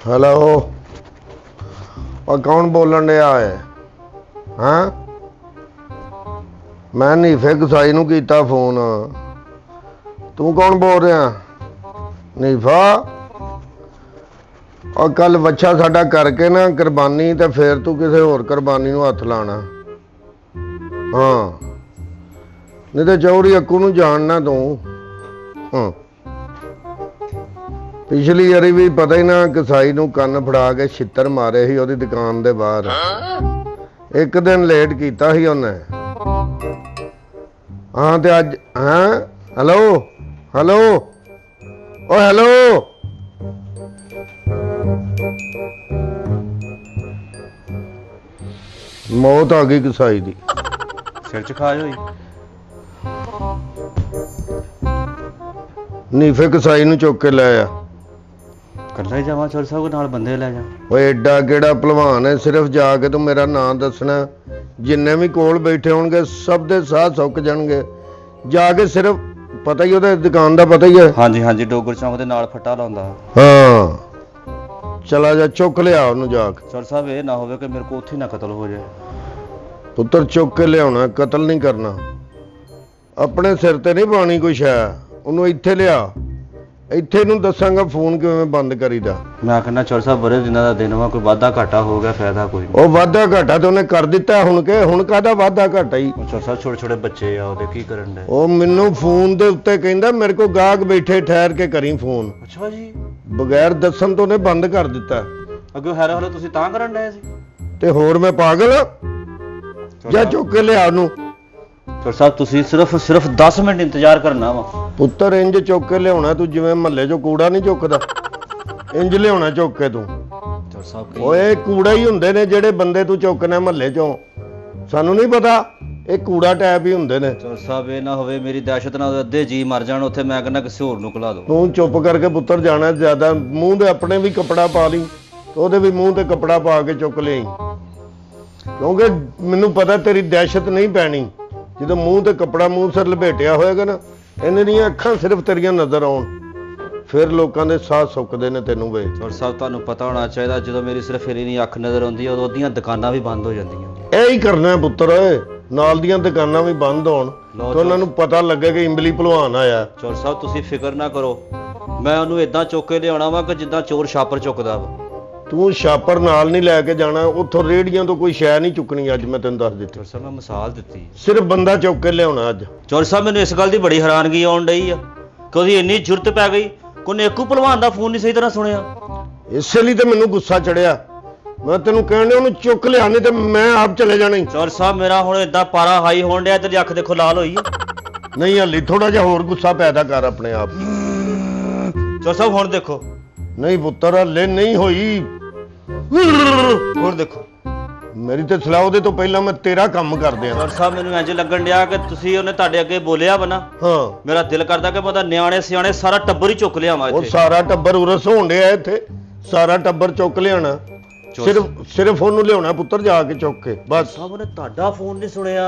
Hello और कौन बोलन डया है? हाँ मैं नीफे कसाई नूं कीता फोन। तू कौन बोल रहा नीफा? और कल बच्चा साडा करके ना कुरबानी तो फिर तू किसी होर कुरबानी नूं हथ लाना। हाँ नहीं तो चौरी अक्कू नूं जानना तू। हाँ पिछली वारी भी पता ही ना कसाई नूं कन्न फड़ा के छित्तर मारे ही ओदी दुकान दे बाहर। एक दिन लेट कीता ही उन्हें। हाँ ते अज हाँ हेलो हेलो ओ हेलो मौत आ गई कसाई दी। सिर च खाज होई नीफे कसाई नूं चुक के ले आ। कल्ला ही जावां चौर साहब नाल बंदे ले जा। ओए एडा केड़ा भलवान है? सिर्फ जाके तू मेरा नाम दसना, जिन्ने भी कोल बैठे होणगे सब दे साह सुक जाणगे। जाके सिर्फ पता ही ओहदे दुकान दा पता ही है। हाँ जी हाँ जी डोगर चौंक दे नाल फट्टा लाउंदा। हाँ चला जा चुक लिया ओनू जाके। चौर साहब ये ना होवे कि मेरे को उत्थे ना कत्ल हो जाए। पुत्तर चुक के लियाउणा, कतल नहीं करना। अपने सिर ते नहीं पानी कोई शै, ओनू इत्थे लिया। ਇੱਥੇ ਨੂੰ ਦੱਸਾਂਗਾ ਫੋਨ ਕਿਵੇਂ ਬੰਦ ਕਰੀਦਾ। ਮੈਂ ਕਹਿੰਦਾ ਚੌਰ ਸਾਹਿਬ ਬੜੇ ਦਿਨਾਂ ਦਾ ਦਿਨ ਵਾ, ਕੋਈ ਵਾਧਾ ਘਾਟਾ ਹੋ ਗਿਆ ਫਾਇਦਾ ਕੋਈ ਨਹੀਂ। ਉਹ ਵਾਧਾ ਘਾਟਾ ਤੇ ਉਹਨੇ ਕਰ ਦਿੱਤਾ ਹੁਣ ਕਾਹਦਾ ਵਾਧਾ ਘਾਟਾ ਹੀ। ਚੌਰ ਸਾਹਿਬ ਛੋਟੇ ਛੋਟੇ ਬੱਚੇ ਆ ਉਹਦੇ ਕੀ ਕਰਨ ਦੇ। ਉਹ ਮੈਨੂੰ ਫੋਨ ਦੇ ਉੱਤੇ ਕਹਿੰਦਾ ਮੇਰੇ ਕੋਲ ਗਾਹਕ ਬੈਠੇ ਠਹਿਰ ਕੇ ਕਰੀ ਫੋਨ। ਅੱਛਾ ਜੀ ਬਗੈਰ ਦੱਸਣ ਤੋਂ ਉਹਨੇ ਬੰਦ ਕਰ ਦਿੱਤਾ। ਅੱਗੇ ਹੈਰਾ ਹਲੋ ਤੁਸੀਂ ਤਾਂ ਕਰਨ ਡਏ ਸੀ ਤੇ ਹੋਰ ਮੈਂ ਪਾਗਲ ਜਾਂ ਚੁੱਕ ਕੇ ਲਿਆ ਉਹਨੂੰ। ਚੌਰ ਸਾਹਿਬ ਤੁਸੀਂ ਸਿਰਫ 10 ਮਿੰਟ ਇੰਤਜ਼ਾਰ ਕਰਨਾ ਵਾ। ਪੁੱਤਰ ਇੰਜ ਚੁੱਕ ਕੇ ਲਿਆਉਣਾ ਤੂੰ, ਜਿਵੇਂ ਮਹੱਲੇ 'ਚੋਂ ਕੂੜਾ ਨਹੀਂ ਚੁੱਕਦਾ ਇੰਜ ਲਿਆਉਣਾ ਚੁੱਕ ਕੇ ਤੂੰ। ਚੌਰ ਸਾਹਿਬ ਓਏ ਕੂੜਾ ਹੀ ਹੁੰਦੇ ਨੇ ਜਿਹੜੇ ਬੰਦੇ ਤੂੰ ਚੁੱਕਣਾ ਮਹੱਲੇ 'ਚੋਂ, ਸਾਨੂੰ ਨਹੀਂ ਪਤਾ ਇਹ ਕੂੜਾ ਟੈਪ ਹੀ ਹੁੰਦੇ ਨੇ। ਚੌਰ ਸਾਹਿਬ ਇਹ ਨਾ ਹੋਵੇ ਮੇਰੀ ਦਹਿਸ਼ਤ ਨਾਲ ਅੱਧੇ ਜੀ ਮਰ ਜਾਣ ਉੱਥੇ, ਮੈਂ ਕਹਿੰਦਾ ਕਿਸੇ ਹੋਰ ਨੂੰ ਖਿਲਾ ਦਿਓ। ਤੂੰ ਚੁੱਪ ਕਰਕੇ ਪੁੱਤਰ ਜਾਣਾ ਜ਼ਿਆਦਾ, ਮੂੰਹ ਤੇ ਆਪਣੇ ਵੀ ਕੱਪੜਾ ਪਾ ਲਈ ਤੇ ਉਹਦੇ ਵੀ ਮੂੰਹ ਤੇ ਕੱਪੜਾ ਪਾ ਕੇ ਚੁੱਕ ਲਈ, ਕਿਉਂਕਿ ਮੈਨੂੰ ਪਤਾ ਤੇਰੀ ਦਹਿਸ਼ਤ ਨਹੀਂ ਪੈਣੀ। ਜਦੋਂ ਮੂੰਹ ਤੇ ਕੱਪੜਾ ਮੂੰਹ ਸਿਰ ਲਪੇਟਿਆ ਹੋਏਗਾ ਨਾ, ਇਹਨਾਂ ਦੀਆਂ ਅੱਖਾਂ ਸਿਰਫ ਤੇਰੀਆਂ ਨਜ਼ਰ ਆਉਣ, ਫਿਰ ਲੋਕਾਂ ਦੇ ਸਾਹ ਸੁੱਕਦੇ ਨੇ ਤੈਨੂੰ ਵੇ। ਚੌਰ ਸਾਹਿਬ ਤੁਹਾਨੂੰ ਪਤਾ ਹੋਣਾ ਚਾਹੀਦਾ ਜਦੋਂ ਮੇਰੀ ਸਿਰਫ ਇਹਦੀ ਅੱਖ ਨਜ਼ਰ ਆਉਂਦੀ ਹੈ ਉਦੋਂ ਉਹਦੀਆਂ ਦੁਕਾਨਾਂ ਵੀ ਬੰਦ ਹੋ ਜਾਂਦੀਆਂ। ਇਹ ਹੀ ਕਰਨਾ ਪੁੱਤਰ, ਓਏ ਨਾਲ ਦੀਆਂ ਦੁਕਾਨਾਂ ਵੀ ਬੰਦ ਹੋਣ ਤੇ ਉਹਨਾਂ ਨੂੰ ਪਤਾ ਲੱਗੇ ਕਿ ਇੰਬਲੀ ਭਲਵਾਨ ਆਇਆ। ਚੌਰ ਸਾਹਿਬ ਤੁਸੀਂ ਫਿਕਰ ਨਾ ਕਰੋ, ਮੈਂ ਉਹਨੂੰ ਇਦਾਂ ਚੁੱਕ ਕੇ ਲਿਆਉਣਾ ਵਾ ਕਿ ਜਿੱਦਾਂ ਚੋਰ ਛਾਪਰ ਚੁੱਕਦਾ ਵਾ। ਤੂੰ ਛਾਪਰ ਨਾਲ ਨਹੀਂ ਲੈ ਕੇ ਜਾਣਾ, ਉੱਥੋਂ ਰੇੜੀਆਂ ਤੋਂ ਕੋਈ ਸ਼ੈ ਨਹੀਂ ਚੁੱਕਣੀ। ਅੱਜ ਮੈਂ ਤੈਨੂੰ ਦੱਸ ਦਿੱਤੀ, ਚੌਰ ਸਾਹਿਬ ਮੈਂ ਮਿਸਾਲ ਦਿੱਤੀ। ਸਿਰਫ ਬੰਦਾ ਚੁੱਕ ਕੇ ਲਿਆਉਣਾ ਅੱਜ। ਚੌਰ ਸਾਹਿਬ ਮੈਨੂੰ ਇਸ ਗੱਲ ਦੀ ਬੜੀ ਹੈਰਾਨਗੀ ਆਉਣ ਡਈ ਆ ਕਿ ਉਹਦੀ ਇੰਨੀ ਜ਼ਰੂਰਤ ਪੈ ਗਈ ਕਿ ਉਹਨੇ ਇੱਕੋ ਭਲਵਾਨ ਦਾ ਫੋਨ ਨਹੀਂ ਸਹੀ ਤਰ੍ਹਾਂ ਸੁਣਿਆ। ਇਸੇ ਲਈ ਤੇ ਮੈਨੂੰ ਗੁੱਸਾ ਚੜਿਆ। ਮੈਂ ਤੈਨੂੰ ਕਹਿਣ ਡਿਆ ਉਹਨੂੰ ਚੁੱਕ ਲਿਆ, ਨਹੀਂ ਤੇ ਮੈਂ ਆਪ ਚਲੇ ਜਾਣਾ। ਚੌਰ ਸਾਹਿਬ ਮੇਰਾ ਹੁਣ ਏਦਾਂ ਪਾਰਾ ਹਾਈ ਹੋਣ ਡਿਆ, ਤੇਰੀ ਅੱਖ ਦੇਖੋ ਲਾਲ ਹੋਈ ਆ। ਨਹੀਂ ਹਾਲੀ ਥੋੜਾ ਜਿਹਾ ਹੋਰ ਗੁੱਸਾ ਪੈਦਾ ਕਰ ਆਪਣੇ ਆਪ। ਚੌਰ ਸਾਹਿਬ ਹੁਣ ਦੇਖੋ। ਨਹੀਂ ਪੁੱਤਰ ਹਲੇ ਨਹੀਂ ਹੋਈ। ਹੁਣ ਦੇਖੋ। ਮੇਰੀ ਤੇ ਸਲਾਹ ਉਹਦੇ ਤੋਂ ਪਹਿਲਾਂ ਮੈਂ ਤੇਰਾ ਕੰਮ ਕਰ ਦਿਆਂ। ਚੌਰ ਸਾਹਿਬ ਮੈਨੂੰ ਇੰਜ ਲੱਗਣ ਡਿਆ ਕਿ ਤੁਸੀਂ ਉਹਨੇ ਤੁਹਾਡੇ ਅੱਗੇ ਬੋਲਿਆ ਵਾ ਨਾ। ਹਾਂ ਮੇਰਾ ਦਿਲ ਕਰਦਾ ਕਿ ਮੈਂ ਉਹਦਾ ਨਿਆਣੇ ਸਿਆਣੇ ਸਾਰਾ ਟੱਬਰ ਹੀ ਚੁੱਕ ਲਿਆਵਾਂ ਉਹ ਇੱਥੇ। ਸਾਰਾ ਟੱਬਰ ਉਰਸ ਹੋਣ ਡਿਆ ਇੱਥੇ, ਸਾਰਾ ਟੱਬਰ ਚੁੱਕ ਲਿਆਣਾ। ਸਿਰਫ ਉਹਨੂੰ ਲਿਆਉਣਾ ਪੁੱਤਰ ਜਾ ਕੇ ਚੁੱਕ ਕੇ ਬਸ। ਸਾਹਿਬ ਉਹਨੇ ਤੁਹਾਡਾ ਫੋਨ ਨਹੀਂ ਸੁਣਿਆ।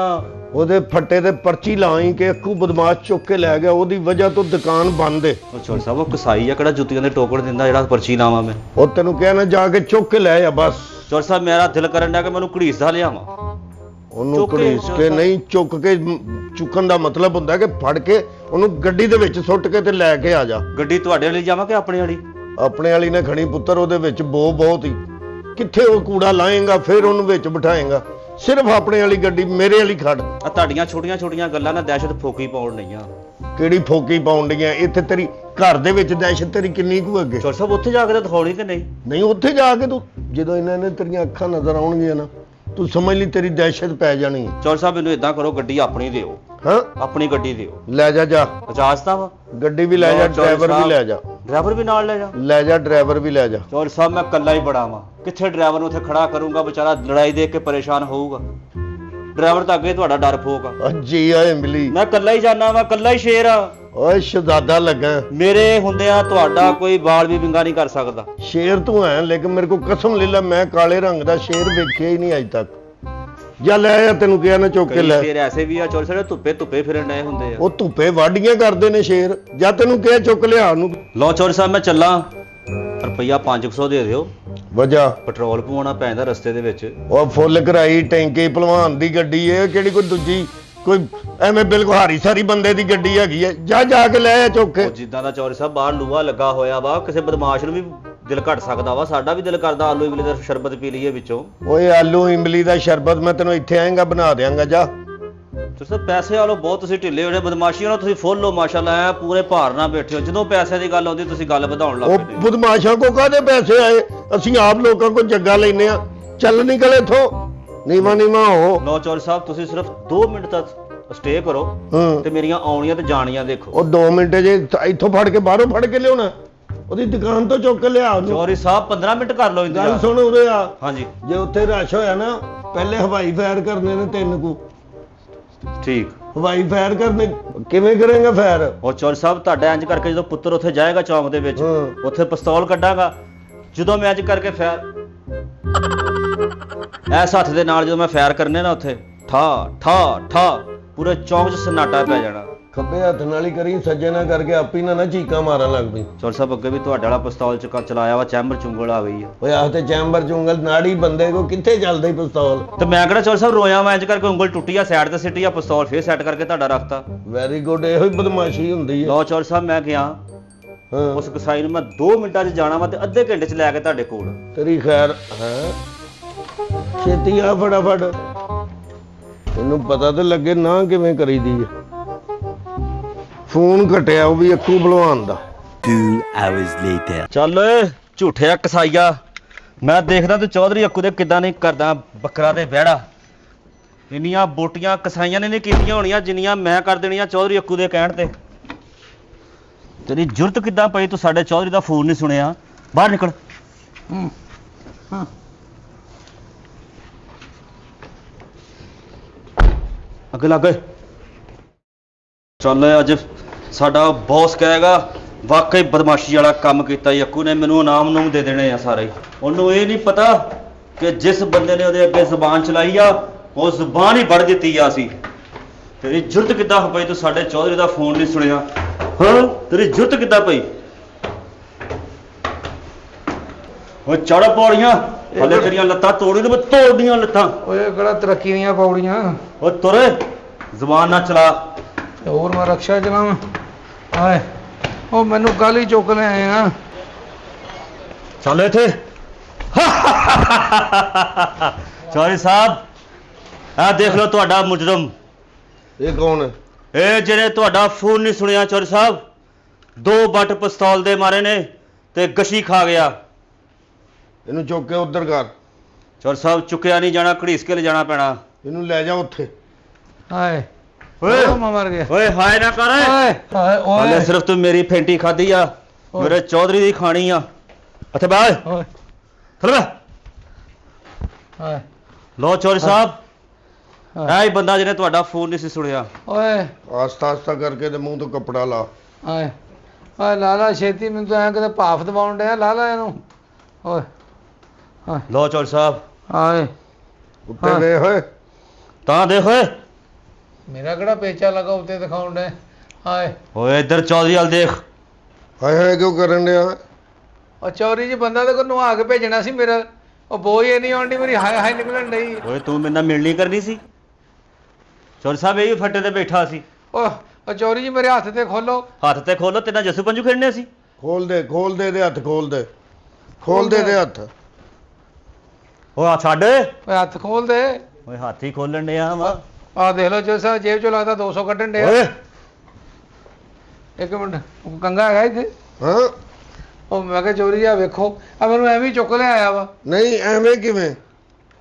ਉਹਦੇ ਫੱਟੇ ਤੇ ਪਰਚੀ ਲਾਈ ਕਿ ਅੱਖੂ ਬਦਮਾਸ਼ ਚੁੱਕ ਕੇ ਲੈ ਗਿਆ, ਉਹਦੀ ਵਜ੍ਹਾ ਤੋਂ ਦੁਕਾਨ ਬੰਦ ਏ। ਚੌਰ ਸਾਹਿਬ ਉਹ ਕਸਾਈ ਆ ਕਿਹੜਾ ਜੁੱਤੀਆਂ ਦੇ ਟੋਕਰ ਦਿੰਦਾ ਜਿਹੜਾ ਪਰਚੀ ਲਾਵਾਂ ਮੈਂ। ਉਹ ਤੈਨੂੰ ਕਿਹਾ ਨਾ ਜਾ ਕੇ ਚੁੱਕ ਕੇ ਲੈ ਆ ਬਸ। ਚੌਰ ਸਾਹਿਬ ਮੇਰਾ ਦਿਲ ਕਰਨ ਡਿਆ ਕਿ ਮੈਨੂੰ ਘੜੀਸਦਾ ਲਿਆਵਾਂ। ਉਹਨੂੰ ਘੜੀਸ ਕੇ ਨਹੀਂ, ਚੁੱਕ ਕੇ। ਚੁੱਕਣ ਦਾ ਮਤਲਬ ਹੁੰਦਾ ਕਿ ਫੜ ਕੇ ਉਹਨੂੰ ਗੱਡੀ ਦੇ ਵਿੱਚ ਸੁੱਟ ਕੇ ਤੇ ਲੈ ਕੇ ਆ ਜਾ। ਗੱਡੀ ਤੁਹਾਡੇ ਵਾਲੀ ਜਾਵਾਂ ਕਿ ਆਪਣੇ ਵਾਲੀ? ਆਪਣੇ ਵਾਲੀ ਨੇ ਖਣੀ ਪੁੱਤਰ, ਉਹਦੇ ਵਿੱਚ ਬਹੁਤ ਹੀ ਕਿੱਥੇ ਉਹ ਕੂੜਾ ਲਾਏਗਾ ਫਿਰ ਉਹਨੂੰ ਵਿੱਚ ਬਿਠਾਏਗਾ। ਸਿਰਫ ਆਪਣੇ ਵਾਲੀ ਗੱਡੀ ਮੇਰੇ ਵਾਲੀ ਖੜ। ਆ ਤੁਹਾਡੀਆਂ ਛੋਟੀਆਂ ਛੋਟੀਆਂ ਗੱਲਾਂ ਨਾਲ ਦਹਿਸ਼ਤ ਫੋਕੀ ਪਾਉਣ ਲਈਆਂ। ਕਿਹੜੀ ਫੋਕੀ ਪਾਉਣ ਡੀਆਂ? ਇੱਥੇ ਤੇਰੀ ਘਰ ਦੇ ਵਿੱਚ ਦਹਿਸ਼ਤ ਤੇਰੀ ਕਿੰਨੀ ਕੁ ਅੱਗੇ। ਚੌਰ ਸਾਹਿਬ ਉੱਥੇ ਜਾ ਕੇ ਤਾਂ ਦਿਖਾਉਣੀ ਕਿ ਨਹੀਂ? ਨਹੀਂ ਉੱਥੇ ਜਾ ਕੇ ਤੂੰ ਜਦੋਂ ਇਹਨਾਂ ਨੇ ਤੇਰੀਆਂ ਅੱਖਾਂ ਨਜ਼ਰ ਆਉਣਗੀਆਂ ਨਾ, ਤੂੰ ਸਮਝ ਲਈ ਤੇਰੀ ਦਹਿਸ਼ਤ ਪੈ ਜਾਣੀ ਹੈ। ਚੌਰ ਸਾਹਿਬ ਮੈਨੂੰ ਇਦਾਂ ਕਰੋ, ਗੱਡੀ ਆਪਣੀ ਦਿਓ। ਹਾਂ ਆਪਣੀ ਗੱਡੀ ਦਿਓ। ਲੈ ਜਾ ਇਜਾਜ਼ਤ ਵਾ? ਗੱਡੀ ਵੀ ਲੈ ਜਾ, ਡਰਾਈਵਰ ਵੀ ਲੈ ਜਾ। ਡਰਾਈਵਰ ਵੀ ਨਾਲ ਲੈ ਜਾ? ਲੈ ਜਾ ਡਰਾਈਵਰ ਵੀ ਲੈ ਜਾ। ਚੌਰ ਸਾਹਿਬ ਮੈਂ ਇਕੱਲਾ ਹੀ ਬੜਾ ਵਾਂ, ਕਿੱਥੇ ਡਰਾਈਵਰ ਨੂੰ ਉੱਥੇ ਖੜਾ ਕਰੂੰਗਾ? ਵਿਚਾਰਾ ਲੜਾਈ ਦੇਖ ਕੇ ਪਰੇਸ਼ਾਨ ਹੋਊਗਾ। ਡਰਾਈਵਰ ਤਾਂ ਅੱਗੇ ਤੁਹਾਡਾ ਡਰ ਫੋਕ ਆ। ਜੀ ਆਏ ਮਿਲੀ, ਮੈਂ ਇਕੱਲਾ ਹੀ ਜਾਣਾ ਵਾ, ਇਕੱਲਾ ਹੀ ਸ਼ੇਰ ਆ। ਓਏ ਸ਼ਹਜ਼ਾਦਾ ਲੱਗਾ। ਮੇਰੇ ਹੁੰਦਿਆਂ ਤੁਹਾਡਾ ਕੋਈ ਬਾਲ ਵੀ ਵਿੰਗਾ ਨਹੀਂ ਕਰ ਸਕਦਾ। ਸ਼ੇਰ ਤੂੰ ਹੈ, ਲੇਕਿਨ ਮੇਰੇ ਕੋ ਕਸਮ ਲੈ ਲੈ ਮੈਂ ਕਾਲੇ ਰੰਗ ਦਾ ਸ਼ੇਰ ਵੇਖਿਆ ਹੀ ਨਹੀਂ ਅੱਜ ਤੱਕ। ਜਾ ਲੈ ਆ, ਤੈਨੂੰ ਕਿਹਾ ਨਾ ਚੁੱਕ ਕੇ ਲੈ। ਸ਼ੇਰ ਐਸੇ ਵੀ ਆ ਚੌਰ ਸਾਹਿਬ ਧੁੱਪੇ ਫਿਰਨ ਡਏ ਹੁੰਦੇ ਆ। ਉਹ ਧੁੱਪੇ ਵਾਢੀਆਂ ਕਰਦੇ ਨੇ ਸ਼ੇਰ। ਜਾਂ ਤੈਨੂੰ ਕਿਹਾ ਚੁੱਕ ਲਿਆ ਉਹਨੂੰ। ਲਓ ਚੌਰ ਸਾਹਿਬ ਮੈਂ ਚੱਲਾਂ। ਰੁਪਈਆ 500 ਦੇ ਦਿਓ, ਵਜਾ ਪੈਟਰੋਲ ਪਵਾਉਣਾ ਪੈਂਦਾ ਰਸਤੇ ਦੇ ਵਿੱਚ। ਉਹ ਫੁੱਲ ਕਰਾਈ ਟੈਂਕੀ ਭਲਵਾਨ ਦੀ ਗੱਡੀ ਏ, ਕਿਹੜੀ ਕੋਈ ਦੂਜੀ ਕੋਈ ਐਵੇਂ ਬਿਲਕੁਲ ਹਾਰੀ ਸਾਰੀ ਬੰਦੇ ਦੀ ਗੱਡੀ ਹੈਗੀ ਏ। ਜਾ ਕੇ ਲੈ ਆ ਚੁੱਕ ਕੇ। ਉਹ ਜਿੱਦਾਂ ਦਾ ਚੌਧਰੀ ਸਾਹਿਬ ਬਾਹਰ ਲੂਹਾ ਲੱਗਾ ਹੋਇਆ ਵਾ, ਕਿਸੇ ਬਦਮਾਸ਼ ਨੂੰ ਵੀ ਦਿਲ ਘਟ ਸਕਦਾ ਵਾ। ਸਾਡਾ ਵੀ ਦਿਲ ਕਰਦਾ ਆਲੂ ਇਮਲੀ ਦਾ ਸ਼ਰਬਤ ਪੀ ਲਈਏ ਵਿੱਚੋਂ। ਓਏ ਆਲੂ ਇਮਲੀ ਦਾ ਸ਼ਰਬਤ ਮੈਂ ਤੈਨੂੰ ਇੱਥੇ ਆਏਗਾ ਬਣਾ ਦਿਆਂਗਾ। ਜਾ ਤੁਸੀਂ ਪੈਸੇ ਵਾਲੋ ਬਹੁਤ ਤੁਸੀਂ ਢਿੱਲੇ ਹੋ ਰਹੇ, ਬਦਮਾਸ਼ੀ ਵਾਲੋ ਤੁਸੀਂ ਫੁੱਲ ਹੋ ਮਾਸ਼ਾਅੱਲਾ, ਐ ਪੂਰੇ ਭਾਰ ਨਾਲ ਬੈਠੇ ਹੋ। ਜਦੋਂ ਪੈਸੇ ਦੀ ਗੱਲ ਆਉਂਦੀ ਤੁਸੀਂ ਗੱਲ ਵਧਾਉਣ ਲੱਗ ਉਹ ਪੈਂਦੇ ਹੋ। ਬਦਮਾਸ਼ਾਂ ਕੋ ਕਾਹਦੇ ਪੈਸੇ ਆਏ? ਅਸੀਂ ਆਪ ਲੋਕਾਂ ਕੋ ਜੱਗਾ ਲੈਨੇ ਆ। ਚੱਲ ਨਿਕਲ ਇਥੋਂ, ਨੀਵਾ ਹੋ। ਲਓ ਚੌਧਰੀ ਸਾਹਿਬ ਤੁਸੀਂ ਸਿਰਫ 2 ਮਿੰਟ ਤੱਕ ਸਟੇ ਕਰੋ ਤੇ ਮੇਰੀਆਂ ਆਉਣੀਆਂ ਤੇ ਜਾਣੀਆਂ ਦੇਖੋ। ਉਹ 2 ਮਿੰਟ ਜੇ ਇੱਥੋਂ ਫੜ ਕੇ ਬਾਹਰੋਂ ਫੜ ਕੇ ਲਿਆਉਣਾ, ਉਹਦੀ ਦੁਕਾਨ ਤੋਂ ਚੁੱਕ ਕੇ ਲਿਆ ਉਹਨੂੰ। ਚੌਧਰੀ ਸਾਹਿਬ 15 ਮਿੰਟ ਕਰ ਲਓ ਗੱਲ ਇੰਤਜ਼ਾਰ। ਸੁਣ ਉਰੇ ਆ। ਹਾਂਜੀ ਜੇ ਉੱਥੇ ਰਸ਼ ਹੋਇਆ ਨਾ, ਪਹਿਲੇ ਹਵਾਈ ਫਾਇਰ ਕਰਨੇ ਨੇ 3 ਕੁ। ਠੀਕ। ਹਵਾਈ ਫਾਇਰ ਕਰਨੇ ਕਿਵੇਂ ਕਰੇਗਾ ਫਾਇਰ? ਉਹ ਚੌਧਰੀ ਸਾਹਿਬ ਤੁਹਾਡਾ ਇੰਜ ਕਰਕੇ ਜਦੋਂ ਪੁੱਤਰ ਉੱਥੇ ਜਾਏਗਾ ਚੌਂਕ ਦੇ ਵਿੱਚ, ਹਾਂ। ਉੱਥੇ ਪਿਸਤੌਲ ਕੱਢਾਂਗਾ। ਜਦੋਂ ਮੈਂ ਇੰਜ ਕਰਕੇ ਫਾਇਰ ਐਸ ਹੱਥ ਦੇ ਨਾਲ ਜਦੋਂ ਮੈਂ ਫਾਇਰ ਕਰਨੇ ਨਾ, ਉੱਥੇ ਠਾ ਠਾ ਠਾ ਪੂਰੇ ਚੌਂਕ 'ਚ ਸਨਾਟਾ ਪੈ ਜਾਣਾ। ਖੱਬੇ ਹੱਥ ਨਾਲ ਹੀ ਕਰੀ, ਸੱਜੇ ਨਾਲ ਕਰਕੇ ਆਪੀ ਨਾ ਚੀਕਾਂ ਮਾਰਨ ਲੱਗ ਪਈ। ਚੌਧਰੀ ਸਾਹਿਬ ਅੱਗੇ ਵੀ ਤੁਹਾਡੇ ਵਾਲਾ ਪਿਸਤੌਲ ਚਲਾਇਆ ਵਾ, ਚੈਂਬਰ ਚੁੰਗਲ ਆ ਗਈ ਆ। ਓਏ ਆਹ ਤੇ ਚੈਂਬਰ ਚ ਉਂਗਲ ਨਾੜੀ ਬੰਦੇ ਕੋ ਕਿੱਥੇ ਚੱਲਦਾ ਪਿਸਤੌਲ? ਤੇ ਮੈਂ ਕਿਹੜਾ ਚੌਧਰੀ ਸਾਹਿਬ ਰੋਇਆ ਮੈਂ ਇੰਜ ਕਰਕੇ ਉਂਗਲ ਟੁੱਟੀ ਆ, ਸਾਈਡ ਤੇ ਸਿੱਟੀ ਆ, ਪਿਸਤੌਲ ਫੇਰ ਸੈੱਟ ਕਰਕੇ ਤੁਹਾਡਾ ਰੱਖਤਾ। ਵੈਰੀ ਗੁੱਡ, ਇਹੋ ਹੀ ਬਦਮਾਸ਼ੀ ਹੁੰਦੀ ਹੈ। ਲਓ ਚੌਧਰੀ ਸਾਹਿਬ ਮੈਂ ਗਿਆ ਹਾਂ, ਉਸ ਕਸਾਈ ਨੂੰ ਮੈਂ 2 ਮਿੰਟਾਂ 'ਚ ਜਾਣਾ ਵਾ ਤੇ ਅੱਧੇ ਘੰਟੇ 'ਚ ਲੈ ਕੇ ਤੁਹਾਡੇ ਕੋਲ। ਤੇਰੀ ਖੈਰ ਹੈ। ਛੇਤੀ ਆ ਫਟਾਫਟ, ਇਹਨੂੰ ਪਤਾ ਤੇ ਲੱਗੇ ਨਾ ਕਿਵੇਂ ਕਰੀਦੀ ਹੈ। ਫੋਨ ਘਟਿਆ ਉਹ ਵੀ ਅੱਕੂ ਭਲਵਾਨ ਦਾ। 2 hours later. ਚੱਲ ਓਏ ਝੂਠਿਆ ਕਸਾਈਆ, ਮੈਂ ਦੇਖਦਾ ਤੂੰ ਚੌਧਰੀ ਅੱਕੂ ਦੇ ਕਿੱਦਾਂ ਨਹੀਂ ਕਰਦਾ ਬੱਕਰਾ ਤੇ ਵਿਹੜਾ। ਇੰਨੀਆਂ ਬੋਟੀਆਂ ਕਸਾਈਆਂ ਨੇ ਨਹੀਂ ਕੀਤੀਆਂ ਹੋਣੀਆਂ ਜਿੰਨੀਆਂ ਮੈਂ ਕਰ ਦੇਣੀਆਂ ਚੌਧਰੀ ਅੱਕੂ ਦੇ ਕਹਿਣ ਤੇ। ਤੇਰੀ ਜੁਰਤ ਕਿੱਦਾਂ ਪਈ ਤੂੰ ਸਾਡੇ ਚੌਧਰੀ ਦਾ ਫੋਨ ਨਹੀਂ ਸੁਣਿਆ? ਬਾਹਰ ਨਿਕਲ। ਅੱਗੇ ਲੱਗ ਗਏ। ਚੱਲ ਅੱਜ ਸਾਡਾ ਬੌਸ ਕਹੇਗਾ ਵਾਕਈ ਬਦਮਾਸ਼ੀ ਵਾਲਾ ਕੰਮ ਕੀਤਾ ਜੀ ਅੱਕੂ ਨੇ, ਮੈਨੂੰ ਇਨਾਮ ਨੂੰ ਦੇ ਦੇਣੇ ਆ ਸਾਰੇ। ਉਹਨੂੰ ਇਹ ਨਹੀਂ ਪਤਾ ਕਿ ਜਿਸ ਬੰਦੇ ਨੇ ਉਹਦੇ ਅੱਗੇ ਜ਼ੁਬਾਨ ਚਲਾਈ ਆ ਉਹ ਜ਼ੁਬਾਨ ਹੀ ਵੜ ਦਿੱਤੀ ਆ ਸੀ। ਤੇਰੀ ਜੁਰਤ ਕਿੱਦਾਂ ਪਈ ਤੂੰ ਸਾਡੇ ਚੌਧਰੀ ਦਾ ਫੋਨ ਨਹੀਂ ਸੁਣਿਆ? ਹਾਂ ਤੇਰੀ ਜੁਰਤ ਕਿੱਦਾਂ ਪਈ? ਉਹ ਚੜ ਪੌੜੀਆਂ, ਹਲੇ ਤੇਰੀਆਂ ਲੱਤਾਂ ਤੋੜੀ ਤੇ ਮੈਂ ਤੋੜਦੀਆਂ ਲੱਤਾਂ। ਓਏ ਕਿਹੜਾ ਤਰੱਕੀ ਦੀਆਂ ਪੌੜੀਆਂ? ਉਹ ਤੁਰੇ ਜ਼ੁਬਾਨ ਨਾ ਚਲਾ। ਤੇ ਹੋਰ ਮੈਂ ਰਕਸ਼ਾ ਚਲਾਵਾਂ? ਹਾਏ ਉਹ ਮੈਨੂੰ ਕੱਲ ਹੀ ਚੁੱਕ ਲੈ ਆਏ ਆ। ਚੱਲ ਇੱਥੇ। ਚੌਧਰੀ ਸਾਹਿਬ ਆਹ ਦੇਖ ਲਓ ਤੁਹਾਡਾ ਮੁਜਰਮ। ਇਹ ਕੌਣ ਹੈ? ਇਹ ਜਿਹੜੇ ਤੁਹਾਡਾ ਫੋਨ ਨਹੀਂ ਸੁਣਿਆ ਚੌਧਰੀ ਸਾਹਿਬ, 2 ਬੱਟ ਪਿਸਤੌਲ ਦੇ ਮਾਰੇ ਨੇ ਤੇ ਗਸ਼ੀ ਖਾ ਗਿਆ। ਇਹਨੂੰ ਚੁੱਕ ਕੇ ਉੱਧਰ ਕਰ। ਚੌਧਰੀ ਸਾਹਿਬ ਚੁੱਕਿਆ ਨਹੀਂ ਜਾਣਾ, ਘੜੀਸ ਕੇ ਲੈ ਜਾਣਾ ਪੈਣਾ। ਇਹਨੂੰ ਲੈ ਜਾ ਉੱਥੇ। ਹਾਏ ਓਏ ਮੈਂ ਮਰ ਗਿਆ। ਓਏ ਹਾਏ ਨਾ ਕਰ। ਓਏ ਹਾਏ ਹਾਲੇ ਓਏ ਸਿਰਫ ਤੂੰ ਮੇਰੀ ਫੈਂਟੀ ਖਾਧੀ ਆ, ਮੇਰੇ ਚੌਧਰੀ ਦੀ ਖਾਣੀ ਆ। ਇੱਥੇ ਬਹਿ ਓਏ ਥੱਲੇ ਬਹਿ। ਹਾਏ ਲੋ ਚੌਧਰੀ ਸਾਹਿਬ ਇਹ ਹੀ ਬੰਦਾ ਜਿਹਨੇ ਤੁਹਾਡਾ ਫੋਨ ਨਹੀਂ ਸੀ ਸੁਣਿਆ। ਓਏ ਆਸਤਾ ਆਸਤਾ ਕਰਕੇ ਤੇ ਮੂੰਹ ਤੋਂ ਕੱਪੜਾ ਲਾ। ਹਾਏ ਹਾਏ ਲਾਲਾ ਛੇਤੀ, ਮੈਨੂੰ ਤਾਂ ਐਂ ਕਿਤੇ ਭਾਫ ਦਵਾਉਣ ਡਿਆ। ਲਾਲਾ ਇਹਨੂੰ। ਓਏ ਹਾਏ ਲੋ ਚੌਧਰੀ ਸਾਹਿਬ ਹਾਏ ਉੱਤੇ ਵੇਖ ਓਏ। ਤਾਂ ਦੇਖ ਓਏ। ਮੇਰਾ ਕਿਹੜਾ ਪੇਚਾ ਲੱਗਾ ਉੱਤੇ ਦਿਖਾਉਣ ਡਿਆ? ਹਾਏ ਓਏ ਇੱਧਰ ਚੌਧਰੀ ਵਾਲ ਦੇਖ। ਹਾਏ ਹਾਏ ਕਿਉਂ ਕਰਨ ਡਿਆ? ਉਹ ਚੌਰੀ ਜੀ ਬੰਦਾ ਤੇ ਕੋ ਨਵਾ ਕੇ ਭੇਜਣਾ ਸੀ ਮੇਰਾ। ਉਹ ਬੋਝ ਇਹ ਨਹੀਂ ਆਉਂਦੀ ਮੇਰੀ, ਹਾਏ ਹਾਏ ਨਿਕਲਣ ਡਈ। ਓਏ ਤੂੰ ਮੇਰੇ ਨਾਲ ਮਿਲਣੀ ਕਰਨੀ ਸੀ। ਚੌਧਰੀ ਸਾਹਿਬ ਇਹ ਵੀ ਫੱਟੇ ਤੇ ਬੈਠਾ ਸੀ। ਉਹ ਚੌਰੀ ਜੀ ਮੇਰੇ ਹੱਥ ਤੇ ਖੋਲੋ। ਹੱਥ ਤੇ ਖੋਲੋ, ਤੇਨਾਂ ਜੱਸੂ ਪੰਜੂ ਖੇਡਣੇ ਸੀ। ਖੋਲ ਦੇ ਇਹਦੇ ਹੱਥ, ਖੋਲ ਦੇ ਇਹਦੇ ਹੱਥ। ਓ ਆ ਛੱਡ। ਓਏ ਹੱਥ ਖੋਲ ਦੇ। ਓਏ ਹੱਥ ਹੀ ਖੋਲਣ ਡਿਆ ਵਾ। ਆਹ ਦੇਖ ਲਓ ਜੋ ਜੇਬ ਚੋਂ ਲੱਗਦਾ 200 ਕੱਢਣ ਡਿਆ। ਓਏ ਇੱਕ ਮਿੰਟ, ਉਹ ਕੰਗਾ ਹੈਗਾ ਇੱਥੇ? ਹਾਂ ਉਹ ਮੈਂ ਕਿਹਾ ਚੋਰੀ ਆ ਵੇਖੋ, ਆ ਮੈਨੂੰ ਐਵੇਂ ਹੀ ਚੁੱਕ ਲਿਆ ਆਇਆ ਵਾ। ਨਹੀਂ ਐਵੇਂ ਕਿਵੇਂ?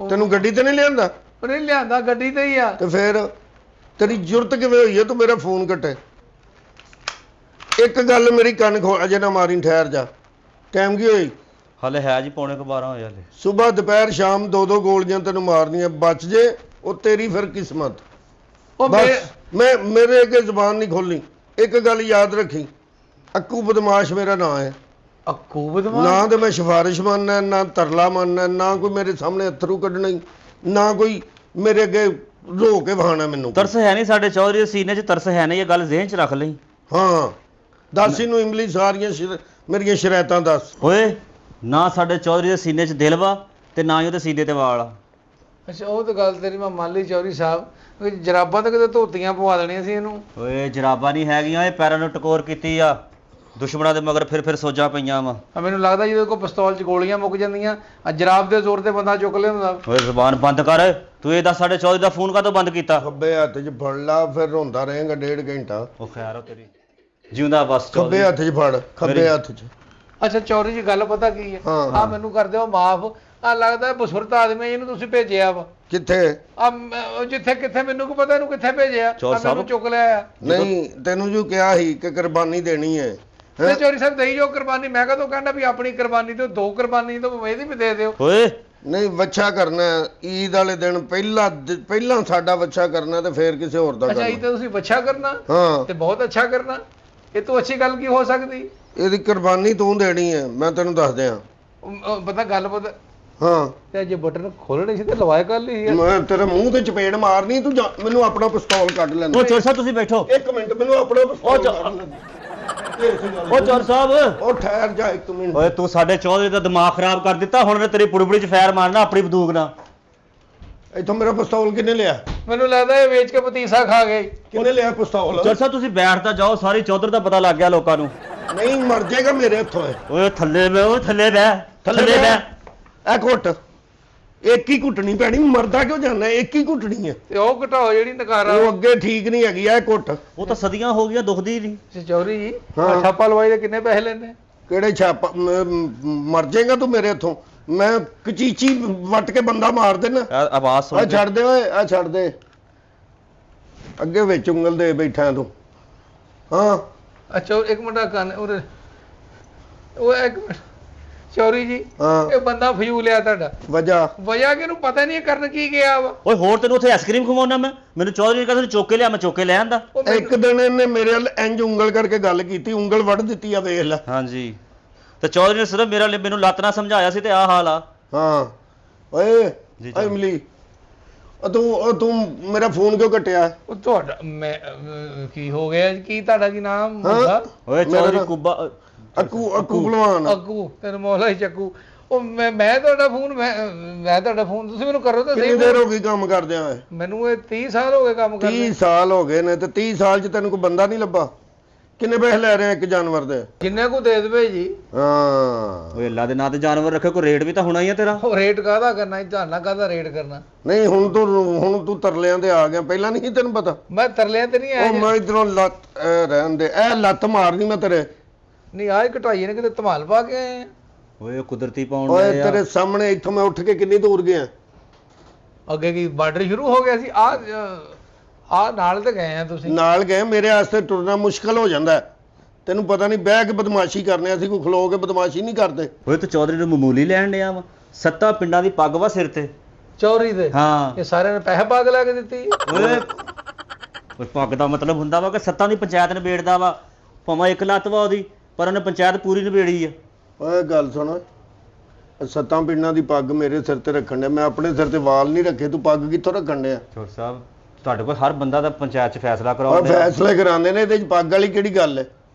ਤੈਨੂੰ ਗੱਡੀ ਤੇ ਨਹੀਂ ਲਿਆਂਦਾ? ਉਹ ਨਹੀਂ ਲਿਆਂਦਾ, ਗੱਡੀ ਤੇ ਹੀ ਆ। ਤੇ ਫੇਰ ਤੇਰੀ ਜ਼ਰੂਰਤ ਕਿਵੇਂ ਹੋਈ ਹੈ ਤੂੰ ਮੇਰਾ ਫੋਨ ਕੱਟੇ? ਇੱਕ ਗੱਲ ਮੇਰੀ ਕੰਨ ਖੋਲ, ਅਜੇ ਨਾ ਮਾਰੀ, ਠਹਿਰ ਜਾ। ਟਾਈਮ ਕੀ ਹੋਈ? ਹਲੇ ਹੈ ਜੀ ਪੌਣੇ 12 ਹੋਏ ਹਲੇ। ਸਵੇਰ ਦੁਪਹਿਰ ਸ਼ਾਮ 2-2 ਗੋਲੀਆਂ ਤੈਨੂੰ ਮਾਰਨੀਆਂ, ਬਚ ਜੇ ਉਹ ਤੇਰੀ ਫਿਰ ਕਿਸਮਤ। ਉਹ ਬਸ ਮੇਰੇ ਅੱਗੇ ਜ਼ੁਬਾਨ ਨਹੀਂ ਖੋਲਣੀ। ਇੱਕ ਗੱਲ ਯਾਦ ਰੱਖੀ, ਅੱਕੂ ਬਦਮਾਸ਼ ਮੇਰਾ ਨਾਂ ਹੈ। ਅੱਕੂ ਬਦਮਾਸ਼? ਨਾ ਤੇ ਮੈਂ ਸਿਫਾਰਿਸ਼ ਮੰਨਣਾ, ਨਾ ਤਰਲਾ ਮੰਨਣਾ, ਨਾ ਕੋਈ ਮੇਰੇ ਸਾਹਮਣੇ ਅਥਰੂ ਕੱਢਣਾ, ਨਾ ਕੋਈ ਮੇਰੇ ਅੱਗੇ ਰੋ ਕੇ ਵਹਾਣਾ ਮੈਨੂੰ। ਤਰਸ ਹੈ ਨਹੀਂ ਸਾਡੇ ਚੌਧਰੀ ਦੇ ਸੀਨੇ 'ਚ, ਤਰਸ ਹੈ ਨਹੀਂ, ਇਹ ਗੱਲ ਜ਼ਿਹਨ 'ਚ ਰੱਖ ਲਈ। ਹਾਂ ਦੱਸ ਇਹਨੂੰ ਇੰਗਲਿਸ਼ ਸਾਰੀਆਂ ਮੇਰੀਆਂ ਸ਼ਰਾਇਤਾਂ ਦੱਸ। ਓਏ ਨਾ ਸਾਡੇ ਚੌਧਰੀ ਦੇ ਸੀਨੇ 'ਚ ਦਿਲ ਵਾ ਤੇ ਨਾ ਹੀ ਉਹਦੇ ਸੀਨੇ ਤੇ ਵਾਲ ਆ। ਅੱਛਾ ਉਹ ਤਾਂ ਗੱਲ ਤੇਰੀ ਮੈਂ ਮੰਨ ਲਈ ਚੌਧਰੀ ਸਾਹਿਬ, ਵੀ ਜਰਾਬਾਂ ਤਾਂ ਕਿਤੇ ਧੋਤੀਆਂ ਪਵਾ ਦੇਣੀਆਂ ਸੀ ਇਹਨੂੰ। ਓਏ ਜਰਾਬਾਂ ਨਹੀਂ ਹੈਗੀਆਂ, ਇਹ ਪੈਰਾਂ ਨੂੰ ਟਕੋਰ ਕੀਤੀ ਆ। ਦੁਸ਼ਮਣਾਂ ਦੇ ਮਗਰ ਫਿਰ ਸੋਜਾਂ ਪਈਆਂ ਵਾ। ਮੈਨੂੰ ਲੱਗਦਾ ਜਦੋਂ ਕੋਈ ਪਿਸਤੌਲ 'ਚ ਗੋਲੀਆਂ ਮੁੱਕ ਜਾਂਦੀਆਂ ਆ ਜਰਾਬ ਦੇ ਜ਼ੋਰ ਤੇ ਬੰਦਾ ਚੁੱਕ ਲਿਆਉਂਦਾ। ਓਏ ਜ਼ੁਬਾਨ ਬੰਦ ਕਰ। ਤੂੰ ਇਹ ਦੱਸ ਸਾਡੇ ਚੌਧਰੀ ਦਾ ਫੋਨ ਕਾਹਤੋਂ ਬੰਦ ਕੀਤਾ? ਖੱਬੇ ਹੱਥ 'ਚ ਫੜ ਲਾ, ਫਿਰ ਰੋਂਦਾ ਰਹੇਗਾ 1.5 ਘੰਟਾ। ਉਹ ਖੈਰ ਹੋ ਤੇਰੀ ਜਿਉਂਦਾ ਬਸ। ਖੱਬੇ ਹੱਥ 'ਚ ਫੜ, ਖੱਬੇ ਹੱਥ 'ਚ। ਅੱਛਾ ਚੌਧਰੀ ਜੀ ਗੱਲ ਪਤਾ ਕੀ ਹੈ, ਹਾਂ, ਆ ਮੈਨੂੰ ਕਰ ਦਿਓ ਮਾਫ। ਆ ਲੱਗਦਾ ਬਸੁਰਤ ਆਦਮੀ ਹੈ, ਇਹਨੂੰ ਤੁਸੀਂ ਭੇਜਿਆ ਵਾ ਕਿੱਥੇ? ਜਿੱਥੇ ਕਿੱਥੇ ਮੈਨੂੰ ਕੀ ਪਤਾ ਇਹਨੂੰ ਕਿੱਥੇ ਭੇਜਿਆ। ਚੌਰ ਆਹ ਮੈਨੂੰ ਸਾਹਿਬ। ਚੁੱਕ ਲਿਆ। ਨਹੀਂ ਤੈਨੂੰ ਜੋ ਕਿਹਾ ਸੀ ਕਿ ਕੁਰਬਾਨੀ ਦੇਣੀ ਹੈ। ਤੇ ਚੌਧਰੀ ਸਾਹਿਬ ਦਈ ਜੋ ਕੁਰਬਾਨੀ, ਮੈਂ ਕਦੋਂ ਕਹਿੰਦਾ ਵੀ ਆਪਣੀ ਕੁਰਬਾਨੀ ਤੋਂ 2 ਕੁਰਬਾਨੀ ਤੋਂ ਇਹਦੀ ਵੀ ਦੇ ਦਿਓ। ਓਏ ਨਹੀਂ ਵੱਛਾ ਕਰਨਾ ਹੈ, ਈਦ ਵਾਲੇ ਦਿਨ ਪਹਿਲਾਂ ਸਾਡਾ ਵੱਛਾ ਕਰਨਾ ਤੇ ਫਿਰ ਕਿਸੇ ਹੋਰ ਦਾ ਅੱਛਾ ਇਹ ਕਰਨਾ। ਤਾਂ ਤੁਸੀਂ ਬੱਚਾ ਕਰਨਾ ਹਾਂ, ਤੇ ਬਹੁਤ ਅੱਛਾ ਕਰਨਾ, ਇਹ ਤੋਂ ਅੱਛੀ ਗੱਲ ਕੀ ਹੋ ਸਕਦੀ। ਇਹਦੀ ਕੁਰਬਾਨੀ ਤੂੰ ਦੇਣੀ ਹੈ, ਮੈਂ ਤੈਨੂੰ ਦੱਸ ਦਿਆਂ। ਪਤਾ ਗੱਲ ਪਤਾ ਹਾਂ, ਤੇ ਜੇ ਬਟਨ ਖੋਲਣੇ ਸੀ ਤੇ ਲਵਾਏ ਕਰ ਲਈ। ਮੈਂ ਤੇਰੇ ਮੂੰਹ ਤੇ ਚਪੇੜ ਮਾਰਨੀ, ਤੂੰ ਮੈਨੂੰ ਆਪਣਾ ਪਿਸਤੌਲ ਕੱਢ ਲੈਂਦਾ। ਉਹ ਚੌਰ ਸਾਹਿਬ ਤੁਸੀਂ ਬੈਠੋ। 1 ਮਿੰਟ, ਮੈਨੂੰ ਆਪਣਾ ਪਿਸਤੌਲ ਕੱਢ ਲੈਂਦਾ। ਉਹ ਚੌਰ ਸਾਹਿਬ। ਉਹ ਠਹਿਰ ਜਾ 1 ਮਿੰਟ। ਓਏ ਤੂੰ ਸਾਡੇ ਚੌਧਰੀ ਦਾ ਦਿਮਾਗ ਖਰਾਬ ਕਰ ਦਿੱਤਾ। ਹੁਣ ਮੈਂ ਤੇਰੀ ਪੁੜਬੜੀ 'ਚ ਫੈਰ ਮਾਰਨਾ ਆਪਣੀ ਬੰਦੂਕ ਨਾਲ। ਇੱਥੋਂ ਮੇਰਾ ਪਿਸਤੌਲ ਕਿਹਨੇ ਲਿਆ? ਮੈਨੂੰ ਲੱਗਦਾ ਇਹ ਵੇਚ ਕੇ ਪਤੀਸਾ ਖਾ ਗਏ। ਕਿਹਨੇ ਲਿਆ ਪਿਸਤੌਲ? ਚੌਰ ਸਾਹਿਬ ਤੁਸੀਂ ਬੈਠ ਤਾਂ ਜਾਓ, ਸਾਰੀ ਚੌਧਰ ਦਾ ਪਤਾ ਲੱਗ ਗਿਆ ਲੋਕਾਂ ਨੂੰ। ਨਹੀਂ ਮਰ ਜਾਏਗਾ ਮੇਰੇ ਹੱਥੋਂ ਇਹ। ਓਏ ਥੱਲੇ ਬਹਿ, ਓਏ ਥੱਲੇ ਬਹਿ, ਥੱਲੇ ਬਹਿ। ਇਹ ਘੁੱਟ, ਇੱਕ ਹੀ ਘੁੱਟਣੀ ਪੈਣੀ, ਮਰਦਾ ਕਿਉਂ ਜਾਂਦਾ? ਇੱਕ ਹੀ ਘੁੱਟਣੀ ਹੈ। ਤੇ ਉਹ ਘਟਾਓ ਜਿਹੜੀ ਨਕਾਰਾ। ਉਹ ਅੱਗੇ ਠੀਕ ਨਹੀਂ ਹੈਗੀ ਇਹ ਘੁੱਟ। ਉਹ ਤਾਂ ਸਦੀਆਂ ਹੋ ਗਈਆਂ, ਦੁਖਦੀ ਨਹੀਂ। ਚੌਧਰੀ ਜੀ ਹਾਂ। ਛਾਪਾ ਲਵਾਈ ਦੇ ਕਿੰਨੇ ਪੈਸੇ ਲੈਣੇ? ਕਿਹੜੇ ਛਾਪਾ? ਮਰ ਜਾਏਗਾ ਤੂੰ ਮੇਰੇ ਹੱਥੋਂ। ਮੈਂ ਕਚੀਚੀ ਵੱਟ ਕੇ ਬੰਦਾ ਮਾਰ ਦੇਣਾ। ਆਵਾਜ਼ ਆ ਸੁਣ ਕੇ। ਛੱਡ ਦੇ ਓਏ, ਆ ਛੱਡ ਦੇ। ਅੱਗੇ ਵਿੱਚ ਉਂਗਲ ਦੇ ਬੈਠਾ ਤੂੰ। ਹਾਂ ਅੱਛਾ ਇੱਕ ਮਿੰਟ ਕੰਨ ਉਹਦੇ, ਉਹ ਇੱਕ ਮਿੰਟ ਚੌਧਰੀ ਜੀ ਹਾਂ, ਇਹ ਬੰਦਾ ਫਜ਼ੂਲ ਆ ਤੁਹਾਡਾ। ਵਜਾ ਕਿ ਇਹਨੂੰ ਪਤਾ ਨਹੀਂ ਕਰਨ ਕੀ ਗਿਆ ਵਾ। ਓਏ ਹੋਰ ਤੈਨੂੰ ਉੱਥੇ ਆਈਸਕ੍ਰੀਮ ਖਵਾਉਣਾ ਮੈਂ? ਮੈਨੂੰ ਚੌਧਰੀ ਨੇ ਕਹਿੰਦਾ ਚੁੱਕ ਕੇ ਲਿਆ, ਮੈਂ ਚੁੱਕ ਕੇ ਲੈ ਆਂਦਾ। ਉਹ ਮੈਨੂੰ- ਇੱਕ ਦਿਨ ਇਹਨੇ ਮੇਰੇ ਵੱਲ ਇੰਜ ਉਂਗਲ ਕਰਕੇ ਗੱਲ ਕੀਤੀ, ਉਂਗਲ ਵੱਢ ਦਿੱਤੀ ਆ, ਵੇਖ ਲੈ। ਹਾਂਜੀ ਤੇ ਚੌਧਰੀ ਨੇ ਸਿਰਫ ਮੈਨੂੰ ਲੱਤ ਨਾਲ ਸਮਝਾਇਆ ਸੀ ਤੇ ਆਹ ਹਾਲ ਆ। ਹਾਂ ਓਏ ਜੀ, ਓਏ ਇਮਲੀ, ਤੂੰ ਮੇਰਾ ਫੋਨ ਕਿਉਂ ਕੱਟਿਆ? ਉਹ ਤੁਹਾਡਾ ਮੈਂ ਕੀ ਹੋ ਗਿਆ? ਕੀ ਤੁਹਾਡਾ ਕੀ ਨਾਮ ਹਾਂ? ਹੁੰਦਾ? ਓਏ ਮੇਰਾ ਚੌਧਰੀ ਨਾ- ਕੁੱਬਾ। ਅੱਕੂ ਭਲਵਾਨ। ਅੱਗੂ ਤੈਨੂੰ ਮੌਲਾ ਹੀ ਚੱਕੂ। ਉਹ ਮੈਂ ਤੁਹਾਡਾ ਫੋਨ ਮੈਂ ਤੁਹਾਡਾ ਫੋਨ ਤੁਸੀਂ ਮੈਨੂੰ ਕਰੋ ਤਾਂ ਕਿੰਨੀ ਸਹੀ। ਦੇਰ ਹੋ ਗਈ ਕੰਮ ਕਰਦਿਆਂ ਹੋਏ? ਮੈਨੂੰ ਇਹ 30 ਸਾਲ ਹੋ ਗਏ ਕੰਮ 30 ਕਰਦੇ। ਸਾਲ ਹੋ ਗਏ ਨੇ ਤੇ 30 ਸਾਲ 'ਚ ਤੈਨੂੰ ਕੋਈ ਬੰਦਾ ਨਹੀਂ ਲੱਭਾ? ਕਿੰਨੇ ਪੈਸੇ ਲੈ ਰਹੇ ਆ ਇੱਕ ਜਾਨਵਰ ਦੇ? ਜਿੰਨੇ ਕੋ ਦੇ ਦੇਵੇ ਜੀ। ਹਾਂ, ਓਏ ਅੱਲਾ ਦੇ ਨਾਂ ਤੇ ਜਾਨਵਰ ਰੱਖੇ, ਕੋਈ ਰੇਟ ਵੀ ਤਾਂ ਹੋਣਾ ਹੀ ਆ ਤੇਰਾ। ਉਹ ਰੇਟ ਕਾਹਦਾ ਕਰਨਾ, ਤੁਹਾਡਾ ਕਾਹਦਾ ਰੇਟ ਕਰਨਾ? ਨਹੀਂ ਹੁਣ ਤੂੰ ਤਰਲਿਆਂ ਤੇ ਆ ਗਿਆ, ਪਹਿਲਾਂ ਨਹੀਂ ਸੀ ਤੈਨੂੰ ਪਤਾ? ਮੈਂ ਤਰਲਿਆਂ ਤੇ ਨਹੀਂ ਉਹ ਆਇਆ ਮੈਂ ਇਧਰੋਂ ਲੱਤ ਰਹਿਣ ਦੇ, ਇਹ ਲੱਤ ਮਾਰਨੀ ਮੈਂ ਤੇਰੇ। ਨਹੀਂ ਆਹ ਘਟਾਈਏ ਨੇ ਕਿਤੇ ਧਮਾਲ ਪਾ ਕੇ ਆਏ ਆ। ਓਏ ਕੁਦਰਤੀ ਪਾਉਣ ਓਏ ਦੇ ਤੇਰੇ ਸਾਹਮਣੇ ਇੱਥੋਂ ਮੈਂ ਉੱਠ ਕੇ ਕਿੰਨੀ ਦੂਰ ਗਿਆ? ਅੱਗੇ ਕੀ ਬਾਰਡਰ ਸ਼ੁਰੂ ਹੋ ਗਿਆ ਸੀ? ਆ ਨਾਲ ਤੇ ਗਏ ਆ ਤੁਸੀਂ। ਨਾਲ ਗਏ, ਮੇਰੇ ਵਾਸਤੇ ਟੁਰਨਾ ਮੁਸ਼ਕਲ ਹੋ ਜਾਂਦਾ ਹੈ। ਤੈਨੂੰ ਪਤਾ ਨਹੀਂ, ਬਹਿ ਕੇ ਬਦਮਾਸ਼ੀ ਕਰਨੇ, ਅਸੀਂ ਕੋਈ ਖਲੋ ਕੇ ਬਦਮਾਸ਼ੀ ਨਹੀਂ ਕਰਦੇ। ਓਏ ਤੂੰ ਚੌਧਰੀ ਨੂੰ ਮਾਮੂਲੀ ਲੈਣ ਡਿਆ ਵਾ? 7 ਪਿੰਡਾਂ ਦੀ ਪੱਗ ਵਾ ਸਿਰ ਤੇ। ਚੌਰੀ ਦੇ ਹਾਂ ਇਹ ਸਾਰਿਆਂ ਨੇ ਪੈਸੇ ਪਾ ਕੇ ਲੈ ਕੇ ਦਿੱਤੀ। ਓਏ ਪੱਗ ਦਾ ਮਤਲਬ ਹੁੰਦਾ ਵਾ ਕਿ 7 ਦੀ ਪੰਚਾਇਤ ਨਿਬੇੜਦਾ ਵਾ, ਭਾਵੇਂ 1 ਲੱਤ ਵਾ ਉਹਦੀ, ਪਰ ਉਹਨੇ ਪੰਚਾਇਤ ਪੂਰੀ ਨਿਬੇੜੀ ਆ। ਓਏ ਗੱਲ ਸੁਣ, 7 ਪਿੰਡਾਂ ਦੀ ਪੱਗ ਮੇਰੇ ਸਿਰ ਤੇ ਰੱਖਣ ਡਿਆ, ਮੈਂ ਆਪਣੇ ਸਿਰ ਤੇ ਵਾਲ ਨਹੀਂ ਰੱਖੇ, ਤੂੰ ਪੱਗ ਕਿੱਥੋਂ ਰੱਖਣ ਡਿਆ? ਚੌਰ ਸਾਹਿਬ ਤੁਹਾਡੇ ਕੋਲ ਹਰ ਬੰਦਾ ਦਾ ਪੰਚਾਇਤ 'ਚ ਫੈਸਲਾ ਉਹ ਕਰਾਉਂਦੇ ਆ। ਫੈਸਲੇ ਕਰਾਉਂਦੇ ਨੇ, ਇਹਦੇ 'ਚ ਪੱਗ ਵਾਲੀ ਕਿਹੜੀ ਗੱਲ ਹੈ?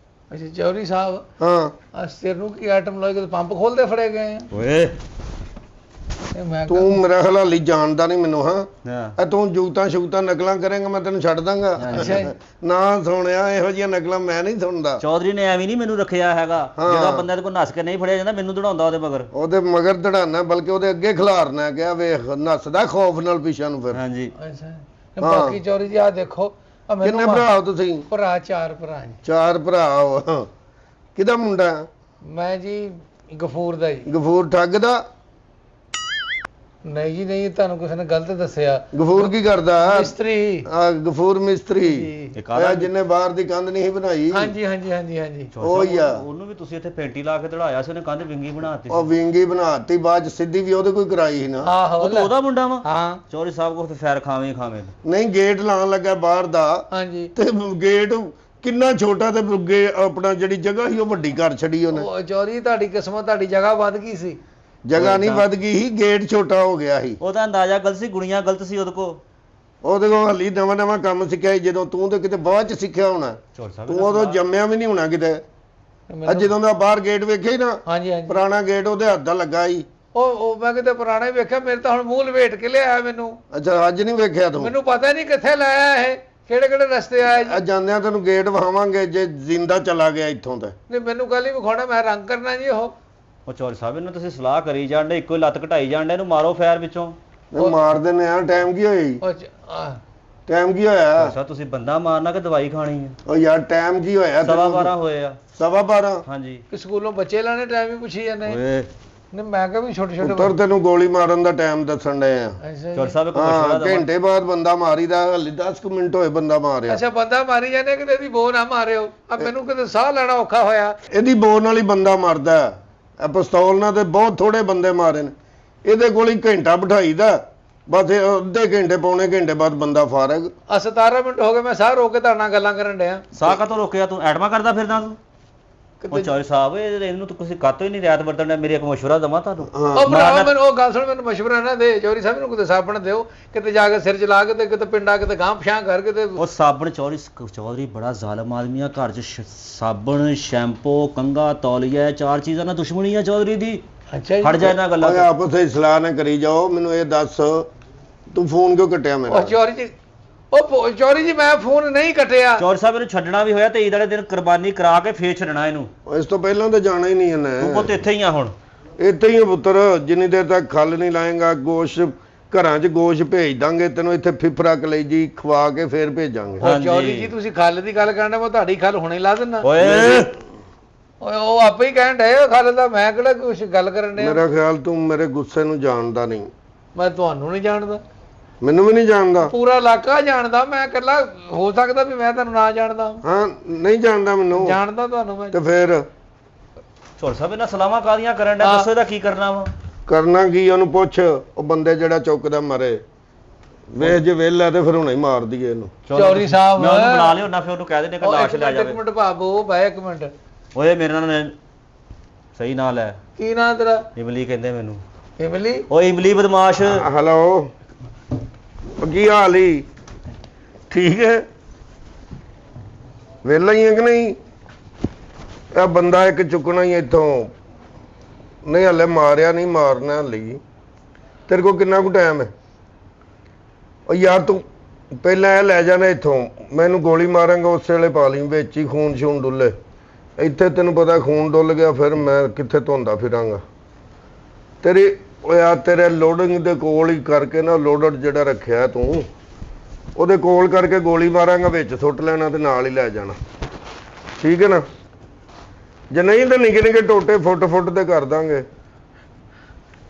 ਅੱਛਾ ਚੌਰੀ ਸਾਹਿਬ ਹਾਂ, ਆ ਸਿਰ ਨੂੰ ਕੀ ਆਈਟਮ ਲਾਈ ਕੇ ਪੰਪ ਖੋਲਦੇ ਫੜੇ ਗਏ ਆ। ਓਏ ਇਹ ਮੈਂ ਤੂੰ ਮੇਰਾ ਹਲਾਲੀ ਜਾਣਦਾ ਨਹੀਂ ਮੈਨੂੰ। ਹਾਂ, ਹਾਂ ਇਹ ਤੂੰ ਜੂਤਾਂ ਨਕਲਾਂ ਕਰੇਂਗਾ, ਮੈਂ ਤੈਨੂੰ ਛੱਡ ਦਾਂਗਾ। ਅੱਛਾ ਜੀ। ਨਾ ਸੁਣਿਆ ਇਹੋ ਜਿਹੀਆਂ ਨਕਲਾਂ ਮੈਂ ਨਹੀਂ ਸੁਣਦਾ। ਚੌਧਰੀ ਨੇ ਐਵੇਂ ਨਹੀਂ ਮੈਨੂੰ ਰੱਖਿਆ ਹੈਗਾ। ਹਾਂ। ਜਿਹੜਾ ਬੰਦਾ ਦੇ ਕੋਲ ਨੱਸ ਕੇ ਨਹੀਂ ਫੜਿਆ ਜਾਂਦਾ, ਮੈਨੂੰ ਦੜਾਉਂਦਾ ਉਹਦੇ ਮਗਰ। ਉਹਦੇ ਮਗਰ ਦੜਾਨਾ, ਬਲਕਿ ਉਹਦੇ ਅੱਗੇ ਖਿਲਾਰਨਾ, ਕਿਹਾ ਵੇਖ ਨੱਸਦਾ ਖੌਫ ਨਾਲ ਪਿਛਾਂ ਨੂੰ ਫਿਰ। ਹਾਂਜੀ ਅੱਛਾ ਤੇ ਬਾਕੀ ਚੌਰੀ ਜੀ ਆ ਦੇਖੋ ਆ ਮੈਨੂੰ ਕਿੰਨੇ ਭਰਾ ਹੋ ਤੁਸੀਂ? ਭਰਾ 4 ਭਰਾ ਜੀ। 4 ਭਰਾ ਹੋ। ਕਿਹਦਾ ਮੁੰਡਾ? ਮੈਂ ਜੀ ਗਫੂਰ ਦਾ ਜੀ। ਗਫੂਰ ਠੱਗ ਦਾ? ਨਹੀਂ ਜੀ ਨਹੀਂ, ਤੁਹਾਨੂੰ ਕਿਸੇ ਨੇ ਗਲਤ ਦੱਸਿਆ। ਗਫੂਰ ਕੀ ਕਰਦਾ? ਮਿਸਤਰੀ। ਆ ਗਫੂਰ ਮਿਸਤਰੀ। ਜੀ। ਇਹ ਕਾਹਦਾ? ਇਹ ਜਿੰਨੇ ਬਾਹਰ ਦੀ ਕੰਧ ਨਹੀਂ ਸੀ ਬਣਾਈ, ਹਾਂਜੀ ਹਾਂਜੀ ਹਾਂਜੀ ਹਾਂਜੀ। ਉਹ ਹੀ ਆ। ਉਹਨੂੰ ਵੀ ਤੁਸੀਂ ਇੱਥੇ ਪੇਂਟੀ ਲਾ ਕੇ ਦੜਾਇਆ ਸੀ, ਉਹਨੇ ਕੰਧ ਵਿੰਗੀ ਬਣਾਤੀ ਉਹ ਵਿੰਗੀ ਬਣਾਤੀ, ਬਾਅਦ ਚ ਸਿੱਧੀ ਵੀ ਉਹਦੇ ਕੋਈ ਕਰਾਈ ਸੀ ਨਾ। ਆਹੋ ਉਹ ਤਾਂ ਉਹਦਾ ਮੁੰਡਾ ਵਾ। ਹਾਂ ਚੌਧਰੀ ਸਾਹਿਬ ਕੋਲ ਤੇ ਫੈਰ ਖਾਵੇਂ ਹੀ ਖਾਵੇਂ। ਨਹੀਂ, ਗੇਟ ਲਾਉਣ ਲੱਗਾ ਬਾਹਰ ਦਾ, ਹਾਂਜੀ। ਤੇ ਗੇਟ ਕਿੰਨਾ ਛੋਟਾ, ਤੇ ਅੱਗੇ ਆਪਣਾ ਜਿਹੜੀ ਜਗ੍ਹਾ ਸੀ ਉਹ ਵੱਡੀ ਕਰ ਛੜੀ ਉਹਨੇ। ਉਹ ਚੌਰੀ ਤੁਹਾਡੀ ਕਿਸਮਤ, ਤੁਹਾਡੀ ਜਗ੍ਹਾ ਵੱਧ ਗਈ ਸੀ। ਜਗ੍ਹਾ ਨਹੀਂ ਵੱਧ ਗਈ ਸੀ, ਗੇਟ ਛੋਟਾ ਹੋ ਗਿਆ ਸੀ। ਉਹਦਾ ਅੰਦਾਜ਼ਾ ਗਲਤ ਸੀ, ਗੁਣੀਆਂ ਗਲਤ ਸੀ ਉਹਦੇ ਕੋਲ। ਉਹਦੇ ਕੋਲ ਹਾਲੀ ਨਵਾਂ ਕੰਮ ਸਿੱਖਿਆ ਸੀ, ਜਦੋਂ ਤੂੰ ਤੇ ਕਿਤੇ ਬਾਅਦ ਚ ਸਿੱਖਿਆ ਹੋਣਾ। ਚੌਧਰੀ ਸਾਹਿਬ ਤੂੰ ਉਦੋਂ ਜੰਮਿਆ ਵੀ ਨਹੀਂ ਹੋਣਾ ਕਿਤੇ। ਮੈਨੂੰ- ਜਦੋਂ ਦਾ ਬਾਹਰ ਗੇਟ ਵੇਖਿਆ ਹੀ ਨਾ, ਹਾਂਜੀ ਹਾਂਜੀ ਪੁਰਾਣਾ ਗੇਟ ਉਹਦੇ ਹੱਥ ਦਾ ਲੱਗਾ ਸੀ। ਉਹ ਮੈਂ ਕਿਤੇ ਪੁਰਾਣਾ ਹੀ ਵੇਖਿਆ, ਮੇਰੇ ਤਾਂ ਹੁਣ ਮੂੰਹ ਲਵੇਟ ਕੇ ਲਿਆਇਆ ਮੈਨੂੰ। ਅੱਛਾ, ਅੱਜ ਨਹੀਂ ਵੇਖਿਆ ਤੂੰ? ਮੈਨੂੰ ਪਤਾ ਨਹੀਂ ਕਿੱਥੇ ਲਾਇਆ ਇਹ, ਕਿਹੜੇ ਕਿਹੜੇ ਰਸਤੇ ਆਇਆ ਜੀ। ਅੱਜ ਜਾਂਦਿਆਂ ਤੈਨੂੰ ਗੇਟ ਵਹਾਵਾਂਗੇ ਜੇ ਜ਼ਿੰਦਾ ਚਲਾ ਗਿਆ ਇੱਥੋਂ ਤੇ। ਨਹੀਂ ਮੈਨੂੰ ਕੱਲ ਹੀ ਵਿਖਾਉਣਾ, ਮੈਂ ਰੰਗ ਕਰਨਾ ਜੀ ਉਹ ਚੌਧਰੀ ਸਾਹਿਬ ਇਹਨੂੰ ਤੁਸੀਂ ਸਲਾਹ ਕਰੀ ਜਾਂਦੇ, ਇੱਕੋ ਹੀ ਲੱਤ ਘਟਾਈ ਜਾਂਦੇ, ਇਹਨੂੰ ਮਾਰੋ ਫੈਰ ਵਿੱਚੋਂ। ਇਹ ਮਾਰ ਦਿੰਦੇ ਆ। ਟਾਈਮ ਕੀ ਹੋਈ? ਟਾਈਮ ਕੀ ਹੋਇਆ? ਅੱਛਾ ਤੁਸੀਂ ਬੰਦਾ ਮਾਰਨਾ ਕਿ ਦਵਾਈ ਖਾਣੀ ਹੈ? ਉਹ ਯਾਰ ਟਾਈਮ ਕੀ ਹੋਇਆ? 12:15 ਹੋਏ ਆ। 12:15? ਹਾਂਜੀ। ਕਿ ਸਕੂਲੋਂ ਬੱਚੇ ਲਾਣੇ ਟਾਈਮ ਹੀ ਪੁੱਛੀ ਜਾਂਦੇ। ਓਏ ਨਹੀਂ ਮੈਂ ਕਿਹਾ ਵੀ ਛੋਟੇ ਛੋਟੇ ਉੱਤਰ ਤੈਨੂੰ ਗੋਲੀ ਮਾਰਨ ਦਾ ਟਾਈਮ ਦੱਸਣ ਡਏ ਆ। ਅੱਛਾ ਚੌਧਰੀ ਜੀ। ਸਾਹਿਬ ਇੱਕ ਹਾਂ, ਮਸ਼ਵਰਾ ਦਵਾਂ। ਘੰਟੇ ਬਾਅਦ ਬੰਦਾ ਮਾਰੀਦਾ, ਹਲੇ 10 ਕੁ ਮਿੰਟ ਹੋਏ ਬੰਦਾ ਮਾਰਿਆ। ਅੱਛਾ ਬੰਦਾ ਮਾਰੀ ਜਾਂਦੇ, ਕਿਤੇ ਦੀ ਬੋ ਨਾ ਮਾਰਿਓ। ਆ ਮੈਨੂੰ ਕਿਤੇ ਸਾਹ ਲੈਣਾ ਔਖਾ ਹੋਇਆ। ਇਹਦੀ ਬੋਲ ਨਾਲ ਹੀ ਬੰਦਾ ਮਰਦਾ। ਇਹ ਪਿਸਤੌਲ ਨਾਲ ਤੇ ਬਹੁਤ ਥੋੜੇ ਬੰਦੇ ਮਾਰੇ ਨੇ। ਇਹਦੇ ਕੋਲ ਹੀ ਘੰਟਾ ਬਿਠਾਈਦਾ, ਬਸ ਇਹ ਅੱਧੇ ਘੰਟੇ ਪੌਣੇ ਘੰਟੇ ਬਾਅਦ ਬੰਦਾ ਫਾਰਗ। 17 ਮਿੰਟ ਹੋ ਗਏ ਮੈਂ ਸਾਹ ਰੋਕ ਕੇ ਤੁਹਾਡੇ ਨਾਲ ਗੱਲਾਂ ਕਰਨ ਡਿਆ। ਸਾਹ ਕਾਤੋਂ ਰੋਕਿਆ ਤੂੰ? ਐਟਮਾ ਕਰਦਾ ਫਿਰਦਾ ਤੂੰ? ਉਹ ਕਿਤੇ ਚੌਧਰੀ ਸਾਹਿਬ ਇਹਨੂੰ ਤਾਂ ਤੁਸੀਂ ਕਾਤੋਂ ਹੀ ਨਹੀਂ ਰਿਆਤ ਵਰਤਣ ਡਿਆ। ਮੇਰੀ ਇੱਕ ਮਸ਼ਵਰਾ ਦਵਾਂ ਤੁਹਾਨੂੰ। ਉਹ ਭਰਾ ਮੈਨੂੰ ਉਹ ਗੱਲ ਸੁਣ, ਮੈਨੂੰ ਮਸ਼ਵਰਾ ਨਾ ਦੇ ਚੌਧਰੀ ਸਾਹਿਬ ਨੂੰ, ਕਿਤੇ ਸਾਬਣ ਦਿਓ, ਕਿਤੇ ਜਾ ਕੇ ਸਿਰ ਚਲਾ ਕੇ ਤੇ ਕਿਤੇ ਪਿੰਡਾ ਕਿਤੇ ਗਾਂਹ ਪਛਾਂ ਕਰਕੇ ਤੇ ਉਹ ਸਾਬਣ ਚੌਧਰੀ ਬੜਾ ਜ਼ਾਲਮ ਆਦਮੀ ਆ। ਘਰ 'ਚ ਸਾਬਣ, ਸ਼ੈਂਪੂ, ਕੰਘਾ, ਤੌਲੀਆ, 4 ਚੀਜ਼ਾਂ ਨਾਲ ਦੁਸ਼ਮਣੀ ਆ ਚੌਧਰੀ ਦੀ। ਅੱਛਾ ਹਟ ਜਾ ਇਹਨਾਂ ਗੱਲਾਂ ਓਏ ਤੋਂ। ਆਪਸ ਵਿੱਚ ਸਲਾਹ ਨਾ ਕਰੀ ਜਾਓ। ਮੈਨੂੰ ਇਹ ਦੱਸ, ਤੂੰ ਫੋਨ ਕਿਉਂ ਕੱਟਿਆ ਮੇਰਾ? ਉਹ ਚੌਧਰੀ ਜੀ, ਉਹ ਚੌਧਰੀ ਜੀ ਮੈਂ ਫੋਨ ਨਹੀਂ ਕੱਟਿਆ। ਚੌਧਰੀ ਸਾਹਿਬ ਇਹਨੂੰ ਛੱਡਣਾ ਵੀ ਹੋਇਆ ਤੇ ਈਦ ਵਾਲੇ ਦਿਨ ਕੁਰਬਾਨੀ ਕਰਾ ਕੇ ਫੇਰ ਛੱਡਣਾ ਇਹਨੂੰ। ਇਸ ਤੋਂ ਪਹਿਲਾਂ ਤਾਂ ਜਾਣਾ ਹੀ ਨਹੀਂ ਤੂੰ ਇਹਨੇ। ਪੁੱਤ ਇੱਥੇ ਹੀ ਆ ਹੁਣ। ਇੱਥੇ ਹੀ ਆ ਪੁੱਤਰ, ਜਿੰਨੀ ਦੇਰ ਤੱਕ ਖੱਲ ਨਹੀਂ ਲਾਏਗਾ, ਗੋਸ਼ਤ ਘਰਾਂ 'ਚ ਗੋਸ਼ਤ ਭੇਜ ਦਾਂਗੇ ਤੈਨੂੰ। ਇੱਥੇ ਫਿਫਰਾ ਕਲੇਜੀ ਖਵਾ ਕੇ ਫੇਰ ਭੇਜਾਂਗੇ। ਉਹ ਚੌਧਰੀ ਜੀ ਤੁਸੀਂ ਖੱਲ ਦੀ ਗੱਲ ਕਰਨ, ਮੈਂ ਤੁਹਾਡੀ ਖੱਲ ਹੁਣੇ ਲਾ ਦਿੰਦਾ। ਓਏ ਓਏ ਉਹ ਆਪੇ ਹੀ ਕਹਿਣ ਡਏ ਖੱਲ ਦਾ, ਮੈਂ ਕਿਹੜਾ ਕੁਝ ਗੱਲ ਕਰਨ ਡਿਆ। ਮੇਰਾ ਖਿਆਲ ਤੂੰ ਮੇਰੇ ਗੁੱਸੇ ਨੂੰ ਜਾਣਦਾ ਨਹੀਂ। ਮੈਂ ਤੁਹਾਨੂੰ ਨਹੀਂ ਜਾਣਦਾ, ਮੈਨੂੰ ਵੀ ਨਹੀਂ ਜਾਣਦਾ। ਪੂਰਾ ਇਲਾਕਾ ਜਾਣਦਾ। ਮੈਂ ਇਕੱਲਾ ਹੋ ਸਕਦਾ ਵੀ ਮੈਂ ਤੁਹਾਨੂੰ ਨਾ ਜਾਣਦਾ। ਹਾਂ, ਨਹੀਂ ਜਾਣਦਾ ਮੈਨੂੰ। ਜਾਣਦਾ ਤੁਹਾਨੂੰ ਮੈਂ। ਤੇ ਫੇਰ ਚੌਧਰੀ ਸਾਹਿਬ ਇਹਨਾਂ ਸਲਾਮਾਂ ਕਾਦੀਆਂ ਕਰਨ ਡਿਆ? ਦੱਸੋ ਇਹਦਾ ਕੀ ਕਰਨਾ ਵਾ? ਕਰਨਾ ਕੀ? ਉਹਨੂੰ ਪੁੱਛ, ਉਹ ਬੰਦੇ ਜਿਹੜਾ ਚੁੱਕਦਾ ਮਰੇ। ਵੇਖ ਜੇ ਵਿਹਲਾ ਤੇ ਫਿਰ ਹੁਣੇ ਹੀ ਮਾਰ ਦਈਏ ਇਹਨੂੰ। ਚੌਧਰੀ ਸਾਹਿਬ ਮੈਂ ਉਹਨੂੰ ਬੁਲਾ ਲਿਓ ਨਾ, ਫਿਰ ਉਹਨੂੰ ਕਹਿ ਦੇਣੇ ਕਿ ਉਹ ਲਾਸ਼ ਇੱਕ ਲੈ ਮਿੰਟ, ਇੱਕ ਜਾਵੇ। ਮਿੰਟ ਭਾਬੋ ਬੈ ਇੱਕ ਮਿੰਟ। ਓਏ ਮੇਰੇ ਨਾਲ ਸਹੀ ਨਾਲ ਹੈ। ਕੀ ਨਾਂ ਤੇਰਾ? ਇਮਲੀ ਕਹਿੰਦੇ ਮੈਨੂੰ। ਇਮਲੀ? ਓਏ ਇਮਲੀ ਬਦਮਾਸ਼। ਹੈਲੋ, ਉਹ ਕੀ ਹਾਲ ਈ? ਠੀਕ ਹੈ? ਵਿਹਲਾ ਹੀ ਹੈ ਕਿ ਨਹੀਂ? ਇਹ ਬੰਦਾ ਇੱਕ ਚੁੱਕਣਾ ਹੀ ਇੱਥੋਂ। ਨਹੀਂ ਹਲੇ ਮਾਰਿਆ ਨਹੀਂ, ਮਾਰਨਾ ਹਲੇ ਹੀ। ਤੇਰੇ ਕੋਲ ਕਿੰਨਾ ਕੁ ਟਾਈਮ ਹੈ? ਉਹ ਯਾਰ ਤੂੰ ਪਹਿਲਾਂ ਇਹ ਲੈ ਜਾਣਾ ਇੱਥੋਂ, ਮੈਨੂੰ ਗੋਲੀ ਮਾਰਾਂਗਾ ਉਸੇ ਵੇਲੇ ਪਾ ਲਈ ਵਿੱਚ ਹੀ, ਖੂਨ ਸ਼ੂਨ ਡੁੱਲੇ। ਇੱਥੇ ਤੈਨੂੰ ਪਤਾ ਖੂਨ ਡੁੱਲ ਗਿਆ ਫਿਰ ਮੈਂ ਕਿੱਥੇ ਧੋਂਦਾ ਫਿਰਾਂਗਾ। ਤੇਰੀ ਉਹ ਯਾਰ ਤੇਰੇ ਲੋਡਿੰਗ ਦੇ ਕੋਲ ਹੀ ਕਰਕੇ ਨਾ, ਲੋਡਡ ਜਿਹੜਾ ਰੱਖਿਆ ਤੂੰ, ਉਹਦੇ ਕੋਲ ਕਰਕੇ ਗੋਲੀ ਮਾਰਾਂਗਾ, ਵਿੱਚ ਸੁੱਟ ਲੈਣਾ ਤੇ ਨਾਲ ਹੀ ਲੈ ਜਾਣਾ। ਠੀਕ ਹੈ ਨਾ? ਜੇ ਨਹੀਂ ਤਾਂ ਨਿੱਕੇ ਨਿੱਕੇ ਟੋਟੇ ਫੁੱਟ ਦੇ ਕਰ ਦਾਂਗੇ।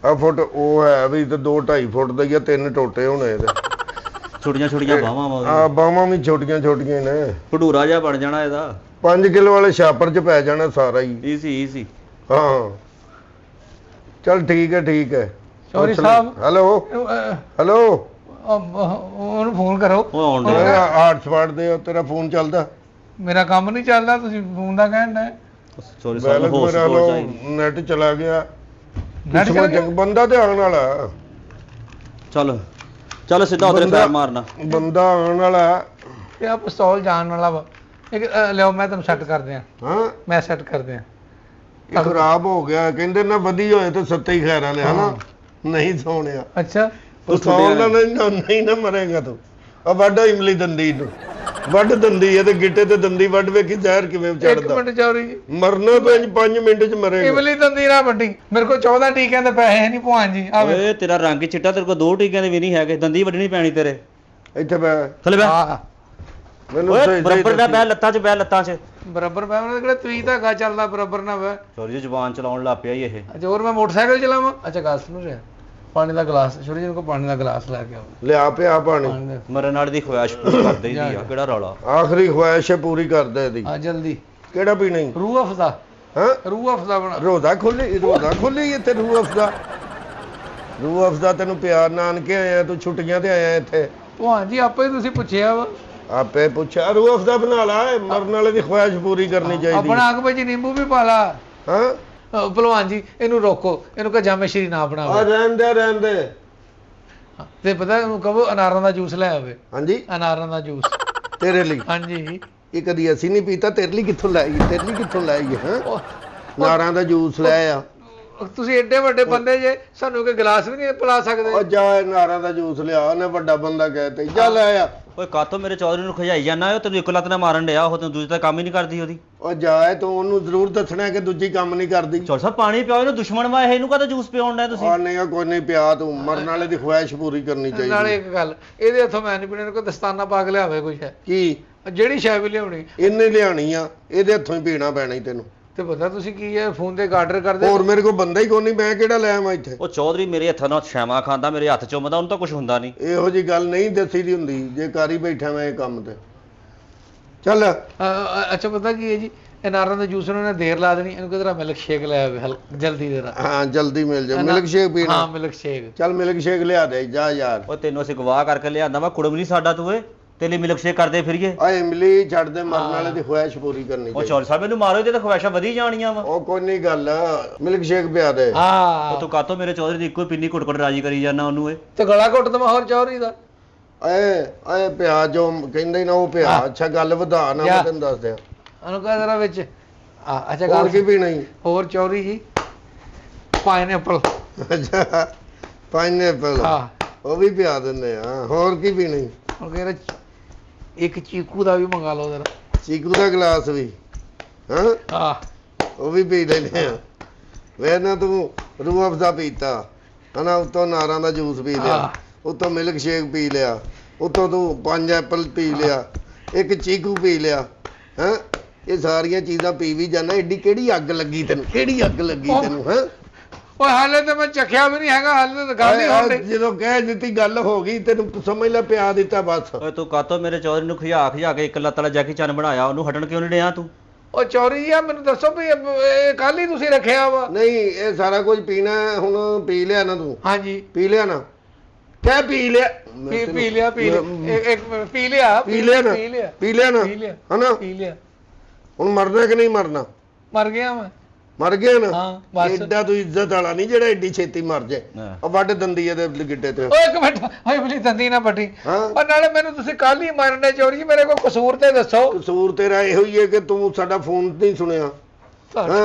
ਆ ਫੁੱਟ ਉਹ ਹੈ ਵੀ ਤੇ 2-2.5 ਫੁੱਟ ਦਾ ਹੀ ਆ, 3 ਟੋਟੇ ਹੋਣੇ ਇਹਦੇ। ਛੋਟੀਆਂ ਛੋਟੀਆਂ ਬਾਹਾਂ ਵਾ। ਆ ਬਾਹਾਂ ਵੀ ਛੋਟੀਆਂ ਛੋਟੀਆਂ ਨੇ। ਭਡੂਰਾ ਜਿਹਾ ਬਣ ਜਾਣਾ ਇਹਦਾ। 5 ਕਿਲੋ ਵਾਲੇ ਛਾਪਰ 'ਚ ਪੈ ਜਾਣਾ ਸਾਰਾ ਹੀ। ਈਜ਼ੀ। ਹਾਂ ਚੱਲ ਠੀਕ ਹੈ, ਠੀਕ ਹੈ। ਚੌਧਰੀ ਸਾਹਿਬ ਹੈਲੋ ਹੈਲੋ, ਉਹਨੂੰ ਫੋਨ ਕਰੋ। ਉਹ ਆਉਣ ਡਿਆ। ਹਾਟਸਪਾਟ ਦੇ ਤੇਰਾ ਫੋਨ ਚੱਲਦਾ? ਮੇਰਾ ਕੰਮ ਨਹੀਂ ਚੱਲਦਾ, ਤੁਸੀਂ ਫੋਨ ਦਾ ਕਹਿਣ ਡਏ। ਚੌਧਰੀ ਸਾਹਿਬ ਨੂੰ ਹੋਸ਼ ਹੋਣੀ ਚਾਹੀਦੀ। ਨੈਟ ਚਲਾ ਗਿਆ। ਨੈਟ ਚਲਾ ਗਿਆ? ਬੰਦਾ ਤੇ ਆਉਣ ਵਾਲਾ। ਚੱਲ ਸਿੱਧਾ ਉਧਰ ਫੈਰ ਮਾਰਨਾ। ਬੰਦਾ ਆਉਣ ਵਾਲਾ। ਇਹ ਆ ਪਿਸਤੌਲ ਜਾਣ ਵਾਲਾ ਵਾ। ਇੱਕ ਲਿਓ ਮੈਂ ਤੁਹਾਨੂੰ ਸੈੱਟ ਕਰਦੇ ਆ। ਹਾਂ, ਮੈਂ ਸੈੱਟ ਕਰਦੇ ਆ। ਇਹ ਖਰਾਬ ਹੋ ਗਿਆ। ਕਹਿੰਦੇ ਨਾ ਵਧੀ ਹੋਏ ਤੇ ਸੱਤੇ ਹੀ ਖੈਰਾਂ ਲਿਆ ਨਾ। ਨਹੀਂ ਸੋਹਣਿਆ। ਅੱਛਾ ਪਿਸਤੌਲ ਨਾਲ ਨਹੀਂ ਨਾ ਮਰੇਗਾ ਤੂੰ। ਆ ਵੱਢ ਇਮਲੀ ਦੰਦੀ ਨੂੰ, ਵੱਢ ਦੰਦੀ ਹੈ ਤੇ ਗਿੱਟੇ ਤੇ ਦੰਦੀ ਵੱਢ ਵੇਖੀ ਜ਼ਹਿਰ ਕਿਵੇਂ ਇੱਕ ਚੜਦਾ। ਮਿੰਟ ਚੌਧਰੀ ਜੀ, ਮਰਨਾ ਤਾਂ 5 ਮਿੰਟ 'ਚ ਮਰੇਗਾ। ਇਮਲੀ ਦੰਦੀ ਨਾ ਵੱਡੀ। ਮੇਰੇ ਕੋਲ 14 ਟੀਕਿਆਂ ਦੇ ਪੈਸੇ ਹੈ ਨਹੀਂ ਭਵਾਨ ਜੀ। ਆ ਵੇ ਓਏ ਤੇਰਾ ਰੰਗ ਹੀ ਚਿੱਟਾ, ਤੇਰੇ ਕੋਲ 2 ਟੀਕਿਆਂ ਦੇ ਵੀ ਨਹੀਂ ਹੈਗੇ। ਦੰਦੀ ਵੱਢਣੀ ਪੈਣੀ ਤੇਰੇ। ਇੱਥੇ ਬੈ, ਥੱਲੇ ਬੈ। ਆ ਮੈਨੂੰ ਓਏ ਸਹੀ ਬਰਾਬਰ ਨਾ ਬੈ, ਲੱਤਾਂ 'ਚ ਬੈ, ਲੱਤਾਂ 'ਚ। ਬਰਾਬਰ ਪੈ ਉਹਨਾਂ ਕਿਹੜਾ ਤਵੀ ਧਾਗਾ ਚੱਲਦਾ ਬਰਾਬਰ ਨਾ ਵੇ। ਚੌਧਰੀ ਜੀ ਜ਼ੁਬਾਨ ਚਲਾਉਣ ਲੱਗ ਪਿਆ ਈ ਇਹ। ਅੱਛਾ ਹੋਰ ਮੈਂ ਮੋਟਰਸਾਈਕਲ ਚਲਾਵਾਂ? ਅੱਛਾ ਗੱਲ ਸੁਣੋ ਰਿਹਾ, ਪਾਣੀ ਦਾ ਗਲਾਸ ਸ਼ੁਰੂ ਜੀ ਨੂੰ ਕੋ ਪਾਣੀ ਦਾ ਗਲਾਸ ਲੈ ਕੇ ਆਓ। ਲਿਆ ਪਿਆ ਪਾਣੀ। ਪਾਣੀ ਦਾ ਮਰਨ ਵਾਲੀ ਦੀ ਖੁਆਇਸ਼ ਪੂਰੀ ਕਰਦੇ ਹੀ ਦੀ ਆ। ਕਿਹੜਾ ਰੌਲਾ? ਆਖਰੀ ਖੁਆਇਸ਼ ਹੈ ਪੂਰੀ ਕਰ ਦੇ ਇਹਦੀ। ਆ ਜਲਦੀ। ਕਿਹੜਾ ਪੀਣਾ ਈ? ਰੂਹ ਅਫਜ਼ਾ। ਹਾਂ, ਰੂਹ ਅਫਜ਼ਾ ਬਣਾ। ਰੋਜ਼ਾ ਖੋਲੀ ਇੱਥੇ ਰੂਹ ਅਫਜ਼ਾ। ਰੂਹ ਅਫਜ਼ਾ ਤੈਨੂੰ ਪਿਆਰ ਨਾਨਕੇ ਆਇਆ, ਤੂੰ ਛੁੱਟੀਆਂ ਤੇ ਆਇਆ ਇੱਥੇ। ਭਵਾਨ ਜੀ ਆਪੇ ਹੀ ਤੁਸੀਂ ਪੁੱਛਿਆ ਵਾ। ਆਪੇ ਪੁੱਛਿਆ। ਰੂਹ ਅਫਜ਼ਾ ਬਣਾ ਲਾ, ਮਰਨ ਵਾਲੇ ਦੀ ਖੁਆਇਸ਼ ਪੂਰੀ ਕਰਨੀ ਚਾਹੀਦੀ। ਆਪਣਾ ਅੱਗ ਵਿੱਚ ਨਿੰਬੂ ਵੀ ਪਾ ਲਾ। ਹਾਂ, ਭਲਵਾਨ ਜੀ ਇਹਨੂੰ ਰੋਕੋ, ਇਹਨੂੰ ਕਹ ਜਾਮੇ ਸ਼੍ਰੀ ਨਾ ਆ ਬਣਾਵੇ। ਰਹਿਣ ਦੇ। ਤੇ ਪਤਾ ਇਹਨੂੰ ਕਹੋ ਅਨਾਰਾਂ ਦਾ ਜੂਸ ਲੈ ਆਵੇ। ਹਾਂਜੀ, ਅਨਾਰਾਂ ਦਾ ਜੂਸ। ਤੇਰੇ ਲਈ। ਹਾਂਜੀ ਇਹ ਕਦੀ ਅਸੀਂ ਨਹੀਂ ਪੀਤਾ, ਤੇਰੇ ਲਈ ਕਿੱਥੋਂ ਲੈ ਆਈਏ, ਤੇਰੇ ਲਈ ਕਿੱਥੋਂ ਲੈ ਆਈਏ? ਹਾਂ, ਨਾਰਾਂ ਦਾ ਜੂਸ ਲੈ ਆ। ਤੁਸੀਂ ਏਡੇ ਵੱਡੇ ਬੰਦੇ ਜੇ, ਸਾਨੂੰ ਕੋਈ ਗਲਾਸ ਵੀ ਨਹੀਂ ਪਿਲਾ ਸਕਦੇ? ਉਹ ਜਾ ਨਾਰਾਂ ਦਾ ਜੂਸ ਲਿਆ, ਉਹਨੇ ਵੱਡਾ ਬੰਦਾ ਕਹਿ ਤੇ ਜਾ ਲੈ ਆ। ਓਏ ਕਾਤੋਂ ਮੇਰੇ ਚੌਧਰੀ ਨੂੰ ਖਜਾਈ ਜਾਣਾ, ਉਹ ਤੈਨੂੰ ਇੱਕ ਲੱਤ ਨਾਲ ਮਾਰਨ ਡਿਆ, ਉਹ ਤੈਨੂੰ ਦੂਜੀ ਤਾਂ ਕੰਮ ਹੀ ਨਹੀਂ ਕਰਦੀ ਉਹਦੀ। ਉਹ ਜਾ ਤੂੰ ਉਹਨੂੰ ਜ਼ਰੂਰ ਦੱਸਣਾ ਕਿ ਦੂਜੀ ਕੰਮ ਨਹੀਂ ਕਰਦੀ। ਚੌਧਰੀ ਸਾਹਿਬ ਪਾਣੀ ਪਿਆਓ, ਇਹਨੂੰ ਦੁਸ਼ਮਣ ਵਾ ਇਹਨੂੰ ਕਾਹਦਾ ਜੂਸ ਪਿਆਉਣ ਡਿਆ ਤੁਸੀਂ? ਆ ਨਹੀਂ ਕੋਈ ਨਹੀਂ ਪਿਆ, ਤੂੰ ਮਰਨ ਵਾਲੇ ਦੀ ਖੁਆਇਸ਼ ਪੂਰੀ ਕਰਨੀ ਚਾਹੀਦੀ। ਨਾਲੇ ਇੱਕ ਗੱਲ, ਇਹਦੇ ਹੱਥੋਂ ਮੈਂ ਨਹੀਂ ਪੀਣਾ, ਕੋਈ ਦਸਤਾਨਾ ਪਾ ਕੇ ਲਿਆਵੇ ਕੁਛ ਹੈ ਕੀ ਜਿਹੜੀ ਸ਼ੈ ਵੀ ਲਿਆਉਣੀ ਇਹਨੇ ਲਿਆਣੀ ਆ, ਇਹਦੇ ਹੱਥੋਂ ਹੀ ਪੀਣਾ ਪੈਣਾ ਹੀ ਤੈਨੂੰ। ਤੇ ਪਤਾ ਤੁਸੀਂ ਕੀ ਹੈ, ਫੋਨ ਤੇ ਆਰਡਰ ਕਰਦੇ ਹੋਰ ਮੇਰੇ ਕੋਲ ਬੰਦਾ ਹੀ ਕੋਈ ਨਹੀਂ, ਮੈਂ ਕਿਹੜਾ ਲੈ ਆਵਾਂ ਇੱਥੇ? ਉਹ ਚੌਧਰੀ ਮੇਰੇ ਹੱਥਾਂ ਨਾਲ ਛਾਵਾਂ ਖਾਂਦਾ, ਮੇਰੇ ਹੱਥ ਚੁੰਮਦਾ, ਉਹਨੂੰ ਤਾਂ ਕੁਝ ਹੁੰਦਾ ਨਹੀਂ। ਇਹੋ ਜੀ ਗੱਲ ਨਹੀਂ ਦੱਸੀ ਦੀ ਹੁੰਦੀ ਜੇ ਕਰ ਹੀ ਬੈਠਾ ਮੈਂ ਇਹ ਕੰਮ ਤੇ। ਚੱਲ ਅੱਛਾ ਪਤਾ ਕੀ ਹੈ ਜੀ, ਇਹ ਨਾਰਾਂ ਦਾ ਜੂਸ ਉਹਨਾਂ ਨੇ ਦੇਰ ਲਾ ਦੇਣੀ, ਇਹਨੂੰ ਕਿਧਰਾ ਮਿਲਕ ਸ਼ੇਕ ਲੈ ਆਵੇ ਜਲਦੀ ਜਰਾ। ਹਾਂ ਜਲਦੀ ਮਿਲ ਜਾ, ਮਿਲਕ ਸ਼ੇਕ ਪੀਣਾ? ਹਾਂ ਮਿਲਕ ਸ਼ੇਕ। ਚੱਲ ਮਿਲਕ ਸ਼ੇਕ ਲਿਆ ਦੇ ਜਾ ਯਾਰ। ਉਹ ਤੈਨੂੰ ਅਸੀਂ ਗਵਾਹ ਕਰਕੇ ਲਿਆਂਦਾ ਵਾ, ਕੁੜਮ ਨਹੀਂ ਸਾਡਾ ਤੂੰ, ਏ ਤੇਰੇ ਲਈ ਮਿਲਕ ਸ਼ੇਕ ਕਰਦੇ ਫਿਰੀਏ। ਆ ਇਮਲੀ ਛੱਡ ਦੇ, ਮਰਨ ਵਾਲੇ ਦੀ ਖੁਆਇਸ਼ ਪੂਰੀ ਕਰਨੀ ਉਹ ਚਾਹੀਦੀ। ਚੌਧਰੀ ਸਾਹਿਬ ਇਹਨੂੰ ਮਾਰੋ, ਇਹਦੇ ਤਾਂ ਖੁਆਇਸ਼ਾਂ ਵਧੀ ਜਾਣੀਆਂ ਵਾ। ਉਹ ਕੋਈ ਨਹੀਂ ਗੱਲ, ਮਿਲਕ ਸ਼ੇਕ ਪਿਆ ਦੇ। ਉਹ ਹਾਂ ਤੂੰ ਕਾਤੋਂ ਮੇਰੇ ਚੌਧਰੀ ਦੀ ਇੱਕੋ ਹੀ ਪਿੰਨੀ ਘੁੱਟ ਘੁੱਟ ਰਾਜੀ ਕਰੀ ਜਾਂਦਾ ਉਹਨੂੰ ਏ। ਤੇ ਗਲਾ ਘੁੱਟ ਦਮਾ ਹੋਰ ਚੌਧਰੀ ਦਾ। ਏ ਪਿਆ ਜੋ ਕਹਿੰਦੇ ਨਾ ਉਹ ਪਿਆ। ਅੱਛਾ ਗੱਲ ਵਧਾ ਨਾ, ਮੈਂ ਤੈਨੂੰ ਦੱਸ ਦਿਆਂ। ਉਹਨੂੰ ਕਹ ਜਰਾ ਵਿੱਚ ਅੱਛਾ ਹੋਰ ਗੱਲ ਕੀ ਪੀਣਾ ਹੀ? ਹੋਰ ਚੌਧਰੀ ਜੀ ਪਾਈਨਐਪਲ। ਅੱਛਾ ਪਾਈਨਐਪਲ, ਹਾਂ ਉਹ ਵੀ ਪਿਆ ਦਿੰਦੇ ਆ। ਹੋਰ ਕੀ ਪੀਣਾ ਹੀ? ਉਹ ਕਹਿੰਦਾ ਇੱਕ ਚੀਕੂ ਦਾ ਵੀ ਮੰਗਾ ਲਓ ਜਰਾ। ਚੀਕੂ ਦਾ ਗਲਾਸ ਵੀ? ਹਾਂ ਹਾਂ ਉਹ ਵੀ ਪੀ ਲੈਨੇ ਆ। ਵੇ ਨਾ ਤੂੰ ਰੂਹ ਅਫਜ਼ਾ ਪੀਤਾ ਹਨਾ, ਉੱਤੋਂ ਨਾਰਾਂ ਦਾ ਜੂਸ ਪੀ ਲਿਆ, ਉੱਤੋਂ ਮਿਲਕ ਸ਼ੇਕ ਪੀ ਲਿਆ, ਉੱਤੋਂ ਤੂੰ 5 ਐਪਲ ਪੀ ਲਿਆ, ਇੱਕ ਚੀਕੂ ਪੀ ਲਿਆ। ਹੈਂ ਇਹ ਸਾਰੀਆਂ ਚੀਜ਼ਾਂ ਪੀ ਵੀ ਜਾਣਾ, ਏਡੀ ਕਿਹੜੀ ਅੱਗ ਲੱਗੀ ਤੈਨੂੰ, ਕਿਹੜੀ ਅੱਗ ਲੱਗੀ ਤੈਨੂੰ? ਹੈਂ ਓਏ ਹਾਲੇ ਤਾਂ ਮੈਂ ਚੱਖਿਆ ਵੀ ਨਹੀਂ ਹੈਗਾ, ਹਾਲੇ ਤਾਂ ਗੱਲ ਹੀ ਹੋਣੀ। ਜਦੋਂ ਕਹਿ ਦਿੱਤੀ ਗੱਲ ਹੋ ਗਈ, ਤੈਨੂੰ ਸਮਝ ਲੈ ਪਿਆ ਦਿੱਤਾ ਬਸ। ਓਏ ਤੂੰ ਕਾਤੋਂ ਮੇਰੇ ਚੌਧਰੀ ਨੂੰ ਖਜਾ ਕੇ ਇੱਕ ਲੱਤ ਵਾਲਾ ਜੈਕੀ ਚੰਨ ਬਣਾਇਆ, ਉਹਨੂੰ ਹਟਣ ਕਿਉਂ ਨਹੀਂ ਡਿਆ ਤੂੰ? ਉਹ ਚੌਧਰੀ ਜੀ ਆ ਮੈਨੂੰ ਦੱਸੋ ਵੀ ਇਹ ਕੱਲ ਹੀ ਤੁਸੀਂ ਰੱਖਿਆ ਵਾ? ਨਹੀਂ ਇਹ ਸਾਰਾ ਕੁਝ ਪੀਣਾ ਹੁਣ, ਪੀ ਲਿਆ ਨਾ ਤੂੰ? ਹਾਂਜੀ ਪੀ ਲਿਆ ਨਾ, ਕਹਿ ਪੀ ਲਿਆ। ਪੀ ਲਿਆ ਪੀ ਲਿਆ ਪੀ ਲਿਆ ਪੀ ਲਿਆ ਨਾ, ਪੀ ਲਿਆ ਪੀ ਲਿਆ ਨਾ, ਪੀ ਲਿਆ ਹਨਾ? ਪੀ ਲਿਆ। ਹੁਣ ਮਰਨਾ ਕਿ ਨਹੀਂ ਮਰਨਾ? ਮਰ ਗਿਆ ਮੈਂ। ਮਰ ਗਿਆ ਨਾ? ਹਾਂ, ਬਸ। ਏਡਾ ਤੂੰ ਇੱਜ਼ਤ ਵਾਲਾ ਨਹੀਂ ਜਿਹੜਾ ਏਡੀ ਛੇਤੀ ਮਰ ਜਾਏ। ਹਾਂ। ਉਹ ਵੱਢ ਦੰਦੀ ਇਹਦੇ ਗਿੱਟੇ ਤੇ। ਓਏ ਇੱਕ ਮਿੰਟ, ਹਾਏ ਬਲੀ ਦੰਦੀ ਨਾ ਪੱਟੀ। ਹਾਂ। ਔਰ ਨਾਲੇ ਮੈਨੂੰ ਤੁਸੀਂ ਕੱਲ ਹੀ ਮਾਰਨੇ ਚੋਰੀ ਜੀ, ਮੇਰੇ ਕੋਲ ਕਸੂਰ ਤੇ ਦੱਸੋ। ਕਸੂਰ ਤੇਰਾ ਇਹੋ ਹੀ ਹੈ ਕਿ ਤੂੰ ਸਾਡਾ ਫੋਨ ਨਹੀਂ ਸੁਣਿਆ।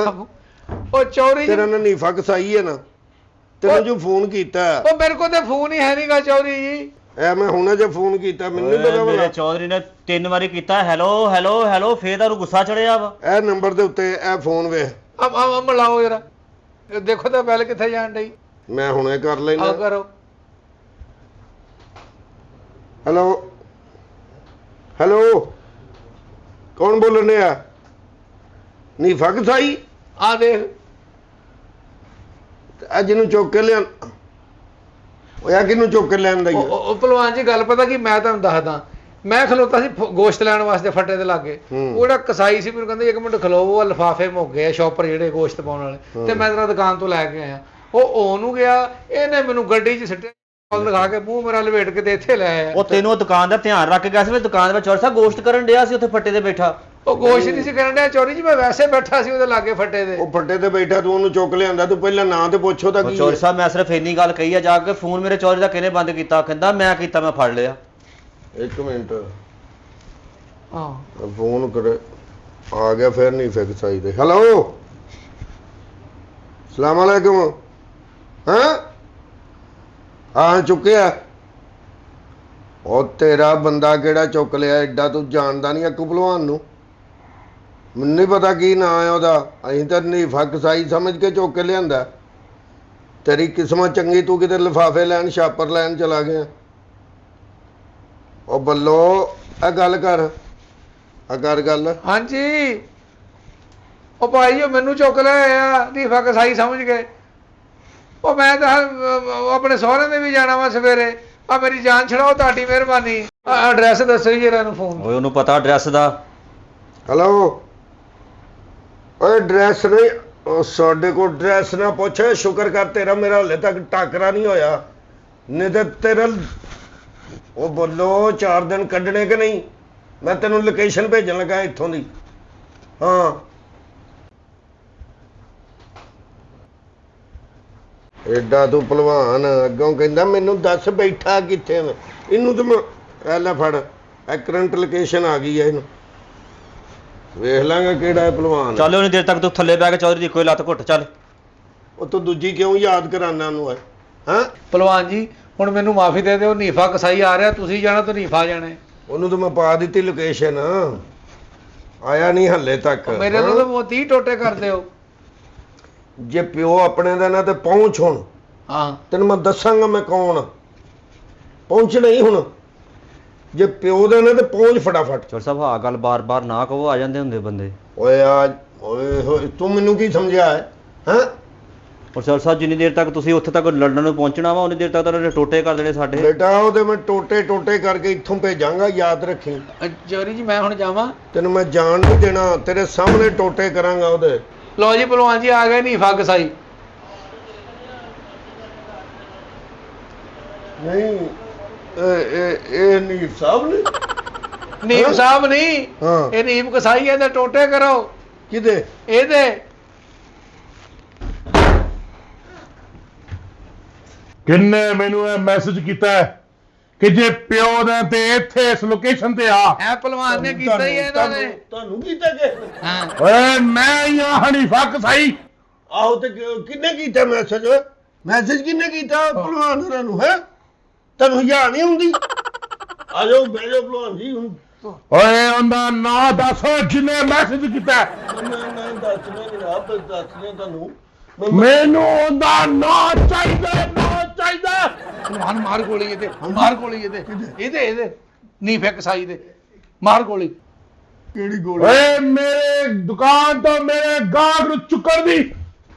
ਉਹ ਚੋਰੀ ਜੀ, ਤੇਰਾ ਨੀਫਾ ਕਸਾਈ ਹੈ ਨਾ, ਤੈਨੂੰ ਜੋ ਫੋਨ ਕੀਤਾ ਉਹ ਮੇਰੇ ਕੋਲ ਤੇ ਫੋਨ ਹੀ ਹੈ ਨਹੀਂਗਾ ਚੋਰੀ ਜੀ। ਐ ਮੈਂ ਹੁਣੇ ਜੇ ਫੋਨ ਕੀਤਾ, ਮੈਨੂੰ ਨਹੀਂ ਪਤਾ ਮੇਰੇ ਭਲਾ। ਚੌਧਰੀ ਨੇ 3 ਵਾਰੀ ਕੀਤਾ ਹੈਲੋ ਹੈਲੋ ਹੈਲੋ, ਫੇਰ ਤਾਂ ਉਹਨੂੰ ਗੁੱਸਾ ਚੜਿਆ ਵਾ। ਇਹ ਨੰਬਰ ਦੇ ਉੱਤੇ ਇਹ ਫੋਨ ਵੇਖ, ਆ ਮਿਲਾਓ ਜਰਾ, ਦੇਖੋ ਤਾਂ ਪਹਿਲ ਕਿੱਥੇ ਜਾਣ ਡਈ। ਮੈਂ ਹੁਣੇ ਕਰ ਆ ਲੈਣਾ। ਕਰੋ। ਹੈਲੋ ਹੈਲੋ, ਕੌਣ ਬੋਲਣ ਡਿਆ? ਨੀਫਾ ਕਸਾਈ? ਆ ਦੇਖ, ਅੱਜ ਨੂੰ ਚੁੱਕ ਕੇ ਲਿਆ। ਉਹ ਆ ਕਿਹਨੂੰ ਚੁੱਕ ਕੇ ਲਿਆਂਦਾ ਈ? ਉਹ ਭਲਵਾਨ ਜੀ ਗੱਲ ਪਤਾ ਕੀ, ਮੈਂ ਤੁਹਾਨੂੰ ਦੱਸਦਾ, ਮੈਂ ਖਲੋਤਾ ਸੀ ਗੋਸ਼ਤ ਲੈਣ ਵਾਸਤੇ ਫੱਟੇ ਦੇ ਲਾਗੇ। ਉਹ ਜਿਹੜਾ ਕਸਾਈ ਸੀ ਮੈਨੂੰ ਕਹਿੰਦੇ 1 ਮਿੰਟ ਖਲੋ, ਉਹ ਲਿਫਾਫੇ ਮੁੱਕ ਗਏ ਸ਼ੌਪਰ ਜਿਹੜੇ ਗੋਸ਼ਤ ਪਾਉਣ ਵਾਲੇ, ਤੇ ਮੈਂ ਤੇਰਾ ਦੁਕਾਨ ਤੋਂ ਲੈ ਕੇ ਆਇਆ। ਉਹ ਉਹਨੂੰ ਗਿਆ, ਇਹਨੇ ਮੈਨੂੰ ਗੱਡੀ 'ਚ ਸਿੱਟਿਆ, ਦਿਖਾ ਕੇ ਮੂੰਹ ਮੇਰਾ ਲਵੇਟ ਕੇ ਤੇ ਇੱਥੇ ਲੈ ਆਇਆ। ਉਹ ਤੈਨੂੰ ਦੁਕਾਨ ਦਾ ਧਿਆਨ ਰੱਖ ਕੇ ਗਿਆ ਸੀ, ਦੁਕਾਨ ਵਿੱਚ ਚੌਧਰੀ ਸਾਹਿਬ ਗੋਸ਼ਤ ਕਰਨ ਡਿਆ ਸੀ ਉੱਥੇ ਫੱਟੇ ਤੇ ਬੈਠਾ। ਉਹ ਗੋਸ਼ਤ ਨਹੀਂ ਸੀ ਕਰਨ ਡਿਆ ਚੋਰੀ ਜੀ, ਮੈਂ ਵੈਸੇ ਬੈਠਾ ਸੀ ਉਹਦੇ ਲਾਗੇ ਫੱਟੇ ਦੇ। ਉਹ ਫੱਟੇ ਤੇ ਬੈਠਾ, ਤੂੰ ਉਹਨੂੰ ਚੁੱਕ ਲਿਆਂਦਾ, ਤੂੰ ਪਹਿਲਾਂ ਨਾਂ ਤੇ ਪੁੱਛੋ ਤਾਂ ਕੀ ਚੌਧਰੀ ਸਾਹਿਬ ਮੈਂ ਸਿਰਫ ਇੰਨੀ ਗੱਲ ਕਹੀ ਆ ਜਾ ਕੇ, ਫੋਨ ਮੇਰੇ ਚੌਧਰੀ ਦਾ ਕਿਹਨੇ ਬੰਦ ਕੀਤਾ? ਕਹਿੰਦਾ ਮੈਂ ਕੀਤਾ, ਮੈਂ ਫੜ ਲਿਆ। 1 ਮਿੰਟ, ਹਾਂ ਫੋਨ ਕਰ ਆ ਗਿਆ, ਫਿਰ ਨਹੀਂ ਫਿਕਸ ਆਈ ਤੇ। ਹੈਲੋ ਸਲਾਮ ਅਲੈਕੁਮ। ਹਾਂ ਚੁੱਕਿਆ। ਉਹ ਤੇਰਾ ਬੰਦਾ ਕਿਹੜਾ ਚੁੱਕ ਲਿਆ? ਐਡਾ ਤੂੰ ਜਾਣਦਾ ਨਹੀਂ ਅੱਕੂ ਭਲਵਾਨ ਨੂੰ? ਮੈਨੂੰ ਨਹੀਂ ਪਤਾ ਕੀ ਨਾਂ ਹੈ ਉਹਦਾ, ਅਸੀਂ ਤਾਂ ਨੀਫਾ ਕਸਾਈ ਸਮਝ ਕੇ ਚੁੱਕ ਕੇ ਲਿਆਂਦਾ। ਤੇਰੀ ਕਿਸਮਤ ਚੰਗੀ, ਤੂੰ ਕਿਤੇ ਲਿਫਾਫੇ ਲੈਣ ਛਾਪਰ ਲੈਣ ਚਲਾ ਗਿਆ। ਉਹ ਬੱਲੋ ਇਹ ਗੱਲ ਕਰ, ਆ ਕਰ ਗੱਲ। ਹਾਂਜੀ ਉਹ ਭਾਈ, ਉਹ ਮੈਨੂੰ ਚੁੱਕ ਲਿਆ ਨੀਫਾ ਕਸਾਈ ਸਮਝ ਗਏ। ਉਹ ਮੈਂ ਤਾਂ ਆਪਣੇ ਸਹੁਰੇ ਦੇ ਵੀ ਜਾਣਾ ਵਾ ਸਵੇਰੇ। ਆ ਮੇਰੀ ਜਾਨ ਛੜਾਓ, ਤੁਹਾਡੀ ਮਿਹਰਬਾਨੀ। ਐਡਰੈਸ ਦੱਸੋ ਜੀ ਇਹਨਾਂ ਨੂੰ ਫੋਨ। ਓਏ ਉਹਨੂੰ ਪਤਾ ਐਡਰੈਸ ਦਾ। ਹੈਲੋ ਓਏ ਐਡਰੈਸ ਨਹੀਂ, ਉਹ ਸਾਡੇ ਕੋਲ ਐਡਰੈਸ ਨਾ ਪੁੱਛ। ਸ਼ੁਕਰ ਕਰ ਤੇਰਾ ਮੇਰਾ ਹਲੇ ਤੱਕ ਟਾਕਰਾ ਨਹੀਂ ਹੋਇਆ, ਨਹੀਂ ਤੇ ਤੇਰਾ ਉਹ ਬੋਲੋ 4 ਦਿਨ ਕੱਢਣੇ ਕਿ ਨਹੀਂ? ਮੈਂ ਤੈਨੂੰ ਲੋਕੇਸ਼ਨ ਭੇਜਣ ਲੱਗਾ ਇੱਥੋਂ ਦੀ। ਹਾਂ ਏਡਾ ਤੂੰ ਭਲਵਾਨ, ਅੱਗੋਂ ਕਹਿੰਦਾ ਮੈਨੂੰ ਦੱਸ ਬੈਠਾ ਕਿੱਥੇ ਮੈਂ? ਇਹਨੂੰ ਤਾਂ ਮੈਂ ਲੈ ਫੜ, ਇਹ ਕਰੰਟ ਲੋਕੇਸ਼ਨ ਆ ਗਈ ਹੈ ਇਹਨੂੰ। ਵੇਖ ਲਾਂਗਾ ਕਿਹੜਾ ਹੈ ਭਲਵਾਨ। ਚੱਲ ਉਹਨੇ ਦੇਰ ਤੱਕ ਤੂੰ ਥੱਲੇ ਬੈ ਕੇ ਚੌਧਰੀ ਦੀ ਕੋਈ ਲੱਤ ਘੁੱਟ ਚੱਲ। ਉਹ ਤੂੰ ਦੂਜੀ ਕਿਉਂ ਯਾਦ ਕਰਾਨਾ ਉਹਨੂੰ ਹੈ? ਪਹਿਲਵਾਨ ਜੀ ਹੁਣ ਮੈਨੂੰ ਮਾਫੀ ਦੇ ਦਿਓ, ਨੀਫਾ ਕਸਾਈ ਆ ਰਿਹਾ, ਤੁਸੀਂ ਜਾਣਾ ਤਾਂ ਨੀਫਾ ਜਾਣਾ। ਉਹਨੂੰ ਤਾਂ ਮੈਂ ਪਾ ਦਿੱਤੀ ਲੋਕੇਸ਼ਨ, ਆਇਆ ਨਹੀਂ ਹੱਲੇ ਤੱਕ। ਮੇਰੇ ਨਾਲ ਤਾਂ 30 ਟੋਟੇ ਕਰਦੇ ਹੋ। ਜੇ ਪਿਓ ਆਪਣੇ ਦਾ ਨਾ ਤੇ ਪਹੁੰਚ ਹੁਣ। ਹਾਂ ਤੈਨੂੰ ਮੈਂ ਦੱਸਾਂਗਾ ਮੈਂ ਕੌਣ ਆ। ਪਹੁੰਚਣਾ ਹੀ ਹੁਣ। ਜੇ ਪਿਓ ਦਾ ਨਾ ਤੇ ਪਹੁੰਚ ਫਟਾਫਟ। ਚੋਰ ਸਾਹਿਬ ਆਹ ਗੱਲ ਬਾਰ-ਬਾਰ ਨਾ ਕਹੋ, ਆ ਜਾਂਦੇ ਹੁੰਦੇ ਬੰਦੇ। ਓਏ ਓਏ ਹੋਏ ਤੂੰ ਮੈਨੂੰ ਕੀ ਸਮਝਿਆ ਹੈ? ਔਰ ਚੋਰ ਸਾਹਿਬ ਜਿੰਨੀ ਦੇਰ ਤੱਕ ਤੁਸੀਂ ਉੱਥੇ ਤੱਕ ਲੰਡਨ ਨੂੰ ਪਹੁੰਚਣਾ ਵਾ ਉਨੀ ਦੇਰ ਤੱਕ ਤਾਂ ਟੋਟੇ ਕਰ ਦੇਣੇ ਸਾਡੇ। ਬੇਟਾ ਉਹਦੇ ਮੈਂ ਟੋਟੇ ਕਰਕੇ ਇੱਥੋਂ ਭੇਜਾਂਗਾ, ਯਾਦ ਰੱਖੀ। ਚੋਰੀ ਜੀ ਮੈਂ ਹੁਣ ਜਾਵਾਂ? ਤੈਨੂੰ ਮੈਂ ਜਾਣ ਨਹੀਂ ਦੇਣਾ, ਤੇਰੇ ਸਾਹਮਣੇ ਟੋਟੇ ਕਰਾਂਗਾ ਉਹਦੇ। ਲਓ ਜੀ ਪਹਿਲਵਾਨ ਜੀ ਆ ਗਏ ਨੀਫਾ ਕਸਾਈ। ਨਹੀਂ ਇਹ ਨੀਫ ਸਾਹਿਬ ਨੇ। ਨੀਮ ਸਾਹਿਬ ਨਹੀਂ, ਹਾਂ। ਇਹ ਨੀਮ ਕਸਾਈ ਹੈ ਤੇ ਟੋਟੇ ਕਰੋ। ਕਿਹਦੇ? ਇਹਦੇ। ਕਿੰਨੇ ਮੈਨੂੰ ਇਹ ਮੈਸੇਜ ਕੀਤਾ ਹੈ ਕਿ ਜੇ ਪਿਓ ਦਾ ਤੇ ਇੱਥੇ ਇਸ ਲੋਕੇਸ਼ਨ ਤੇ ਆ। ਇਹ ਪਹਿਲਵਾਨ ਨੇ ਕੀਤਾ ਹੀ ਹੈ ਇਹਨਾਂ ਨੇ। ਤੁਹਾਨੂੰ ਕੀਤਾ ਕਿ? ਹਾਂ ਓਏ ਮੈਂ ਹੀ ਆ ਹਨੀਫਾ ਕਸਾਈ। ਆਹੋ ਤੇ ਕਿੰਨੇ ਕੀਤਾ ਮੈਸੇਜ? ਮੈਸੇਜ ਕਿੰਨੇ ਕੀਤਾ ਭਲਵਾਨ ਹੋਰਾਂ ਨੂੰ? ਹੈ ਤੈਨੂੰ ਹਿਆ ਨਹੀਂ ਹੁੰਦੀ? ਆ ਜਾਓ ਬਹਿ ਜਾਓ ਭਲਵਾਨ ਜੀ। ਹੁਣ ਓਏ ਉਹਦਾ ਨਾਂ ਦੱਸ ਜਿਹਨੇ ਮੈਸੇਜ ਕੀਤਾ। ਮੈਂ ਦੱਸਣਾ ਜਨਾਬ, ਦੱਸਣਾ ਤੁਹਾਨੂੰ। ਮੈਨੂੰ ਉਹਦਾ ਨਾਂ ਚਾਹੀਦਾ, ਨਾਂ ਚਾਹੀਦਾ। ਪਹਿਲਵਾਨ ਮਾਰ ਗੋਲੀ ਇਹਦੇ, ਮਾਰ ਗੋਲੀ ਇਹਦੇ। ਇਹਦੇ ਨੀਫੇ ਕਸਾਈ ਦੇ ਮਾਰ ਗੋਲੀ। ਕਿਹੜੀ ਗੋਲੀ? ਓਏ ਮੇਰੇ ਦੁਕਾਨ ਤੋਂ ਮੇਰੇ ਗਾਹਕ ਨੂੰ ਚੁੱਕਣ ਦੀ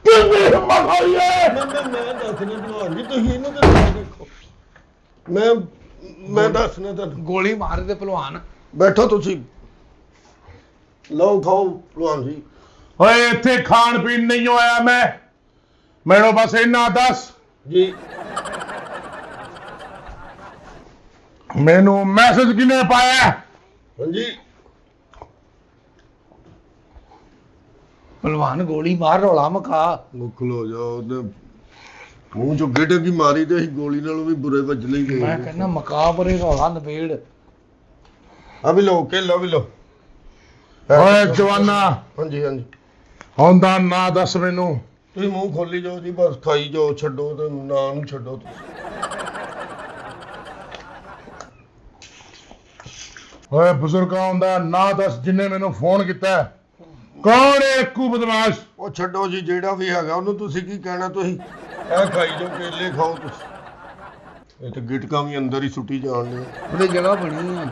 ਕਿੰਨੀ ਹਿੰਮਤ ਹੋਈ ਹੈ? ਮੈਂ ਦੱਸਣਾ ਭਲਵਾਨ ਜੀ, ਤੁਸੀਂ ਇਹਨੂੰ ਤਾਂ ਦੇਖੋ। ਮੈਂ ਦੱਸਣਾ ਤੁਹਾਨੂੰ। ਗੋਲੀ ਮਾਰ ਦੇ ਪਹਿਲਵਾਨ। ਬੈਠੋ ਤੁਸੀਂ, ਲਓ ਖਾਓ ਭਲਵਾਨ ਜੀ। ਓਏ ਇੱਥੇ ਖਾਣ ਪੀਣ ਨਹੀਂ ਆਇਆ ਮੈਂ, ਮੈਨੂੰ ਬਸ ਇੰਨਾ ਦੱਸ ਜੀ ਮੈਨੂੰ ਮੈਸੇਜ ਕਿਨੇ ਪਾਇਆ? ਹਾਂਜੀ ਪਹਿਲਵਾਨ ਗੋਲੀ ਮਾਰ, ਰੌਲਾ ਮਕਾ। ਮੁੱਖ ਲੋ ਜਾਓ। ਉਹਦੇ ਮੂੰਹ ਚੋਂ ਗੇਟੇ ਕੀ ਮਾਰੀ ਤੇ ਅਸੀਂ ਗੋਲੀ ਨਾਲੋਂ ਵੀ ਬੁਰੇ ਵੱਜ ਲਈ ਗਏ। ਮੈਂ ਕਹਿੰਦਾ ਮਕਾ ਪਰੇ ਰੌਲਾ ਨਵੇੜ। ਆ ਵੀ ਲਓ ਕੇਲਾ ਵੀ ਲਓ। ਓਏ ਜਵਾਨਾ ਹਾਂਜੀ ਉਹਦਾ ਨਾਂ ਦੱਸ ਮੈਨੂੰ। ਤੁਸੀਂ ਮੂੰਹ ਖੋਲੀ ਜਾਓ ਜੀ, ਬਸ ਖਾਈ ਜਾਓ, ਛੱਡੋ ਤੇ ਨਾਂ ਨੂੰ ਛੱਡੋ ਤੁਸੀਂ। ਓਏ ਬਜ਼ੁਰਗਾਂ ਦਾ ਨਾਂ ਦੱਸ ਜਿਹਨੇ ਮੈਨੂੰ ਫੋਨ ਕੀਤਾ। ਕੌਣ ਹੈ ਇੱਕੂ ਬਦਮਾਸ਼? ਉਹ ਛੱਡੋ ਜੀ, ਜਿਹੜਾ ਵੀ ਹੈਗਾ ਉਹਨੂੰ ਤੁਸੀਂ ਕੀ ਕਹਿਣਾ। ਤੁਸੀਂ ਇਹ ਖਾਈ ਜਾਓ, ਕੇਲੇ ਖਾਓ ਤੁਸੀਂ। ਇਹ ਤੇ ਗਿਟਕਾਂ ਵੀ ਅੰਦਰ ਹੀ ਸੁੱਟੀ ਜਾਣ ਨੇ। ਉਹਦੀ ਜਗ੍ਹਾ ਬਣੀ ਆ।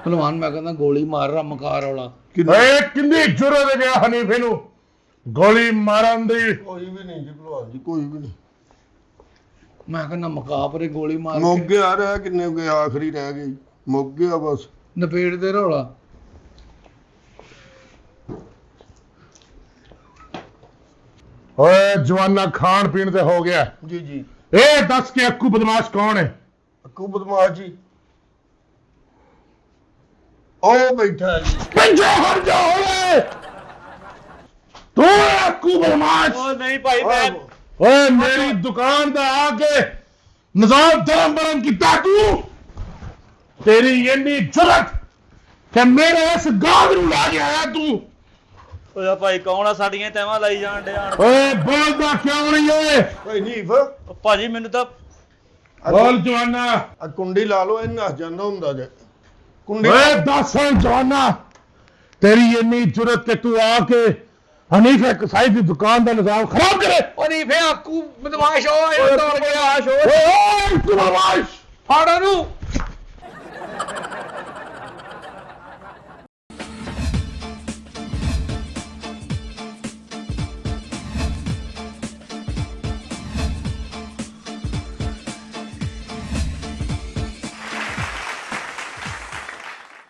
ਪਹਿਲਵਾਨ ਮੈਂ ਕਹਿੰਦਾ ਗੋਲੀ ਮਾਰ ਰਾ ਮਕਾ ਰੌਲਾ। ਓਏ ਕਿੰਨੀ ਜ਼ਰੂਰਤ ਹੈ ਹਨੀਫੇ ਨੂੰ ਗੋਲੀ ਮਾਰਨ ਦੀ? ਕੋਈ ਵੀ ਨਹੀਂ ਜੀ ਭਲਵਾਨ ਜੀ, ਕੋਈ ਵੀ ਨਹੀਂ। ਮੈਂ ਕਹਿੰਦਾ ਮਕਾ ਪਰੇ ਗੋਲੀ ਮਾਰ ਮੁੱਕ ਕੇ ਗਿਆ, ਰਹਿ ਕਿੰਨੇ ਗਏ, ਆਖਰੀ ਰਹਿ ਗਈ, ਮੁੱਕ ਗਿਆ ਬਸ। ਨਪੇੜ ਦੇ ਰੌਲਾ। ਓਏ ਜਵਾਨਾ ਖਾਣ ਪੀਣ ਤੇ ਹੋ ਗਿਆ। ਜੀ ਇਹ ਦੱਸ ਕੇ ਅੱਕੂ ਬਦਮਾਸ਼ ਕੌਣ ਹੈ? ਅੱਕੂ ਬਦਮਾਸ਼ ਜੀ ਉਹ ਬੈਠਾ ਹੈ ਜੀ। ਪਿੱਛੇ ਹਟ ਜਾ ਓਏ, ਤੂੰ ਅੱਕੂ ਬਦਮਾਸ਼। ਓ ਨਹੀਂ ਭਾਈ ਮੈਂ ਓਏ ਮੇਰੀ ਦੁਕਾਨ ਦਾ ਆ ਕੇ ਨਿਜ਼ਾਮ ਧਰਮ ਬਰਮ ਕੀਤਾ ਤੂੰ। ਤੇਰੀ ਇੰਨੀ ਜੁਰਤ ਕਿ ਮੇਰੇ ਇਸ ਗਾਹਕ ਨੂੰ ਲਾ ਕੇ ਆਇਆ ਤੂੰ। ਓਏ ਭਾਈ ਕੌਣ ਆ? ਸਾਡੀਆਂ ਤੈਵਾਂ ਲਾਈ ਜਾਣ ਡਿਆ। ਓਏ ਬੋਲਦਾ ਕਿਉਂ ਨਹੀਂ ਓਏ? ਓਏ ਨੀਫ ਭਾਜੀ ਮੈਨੂੰ ਤਾਂ ਬੋਲ ਜਵਾਨਾ। ਆ ਕੁੰਡੀ ਲਾ ਲਓ, ਇਹ ਨੱਸ ਜਾਂਦਾ ਹੁੰਦਾ ਜੇ ਕੁੰਡੀ। ਓਏ ਦੱਸ ਜਵਾਨਾ, ਤੇਰੀ ਇੰਨੀ ਜੁਰਤ ਕਿ ਤੂੰ ਆ ਕੇ ਹਨੀਫੇ ਕਸਾਈ ਦੀ ਦੁਕਾਨ ਦਾ ਨਿਜ਼ਾਮ ਖਰਾਬ ਕਰੇ। ਉਹ ਨੀਫੇ ਆਕੂ ਬਦਮਾਸ਼ ਹੋ ਆਇਆ ਦੌੜ ਗਿਆ। ਓਏ ਤੂੰ ਬਦਮਾਸ਼। ਫੜ ਉਹਨੂੰ।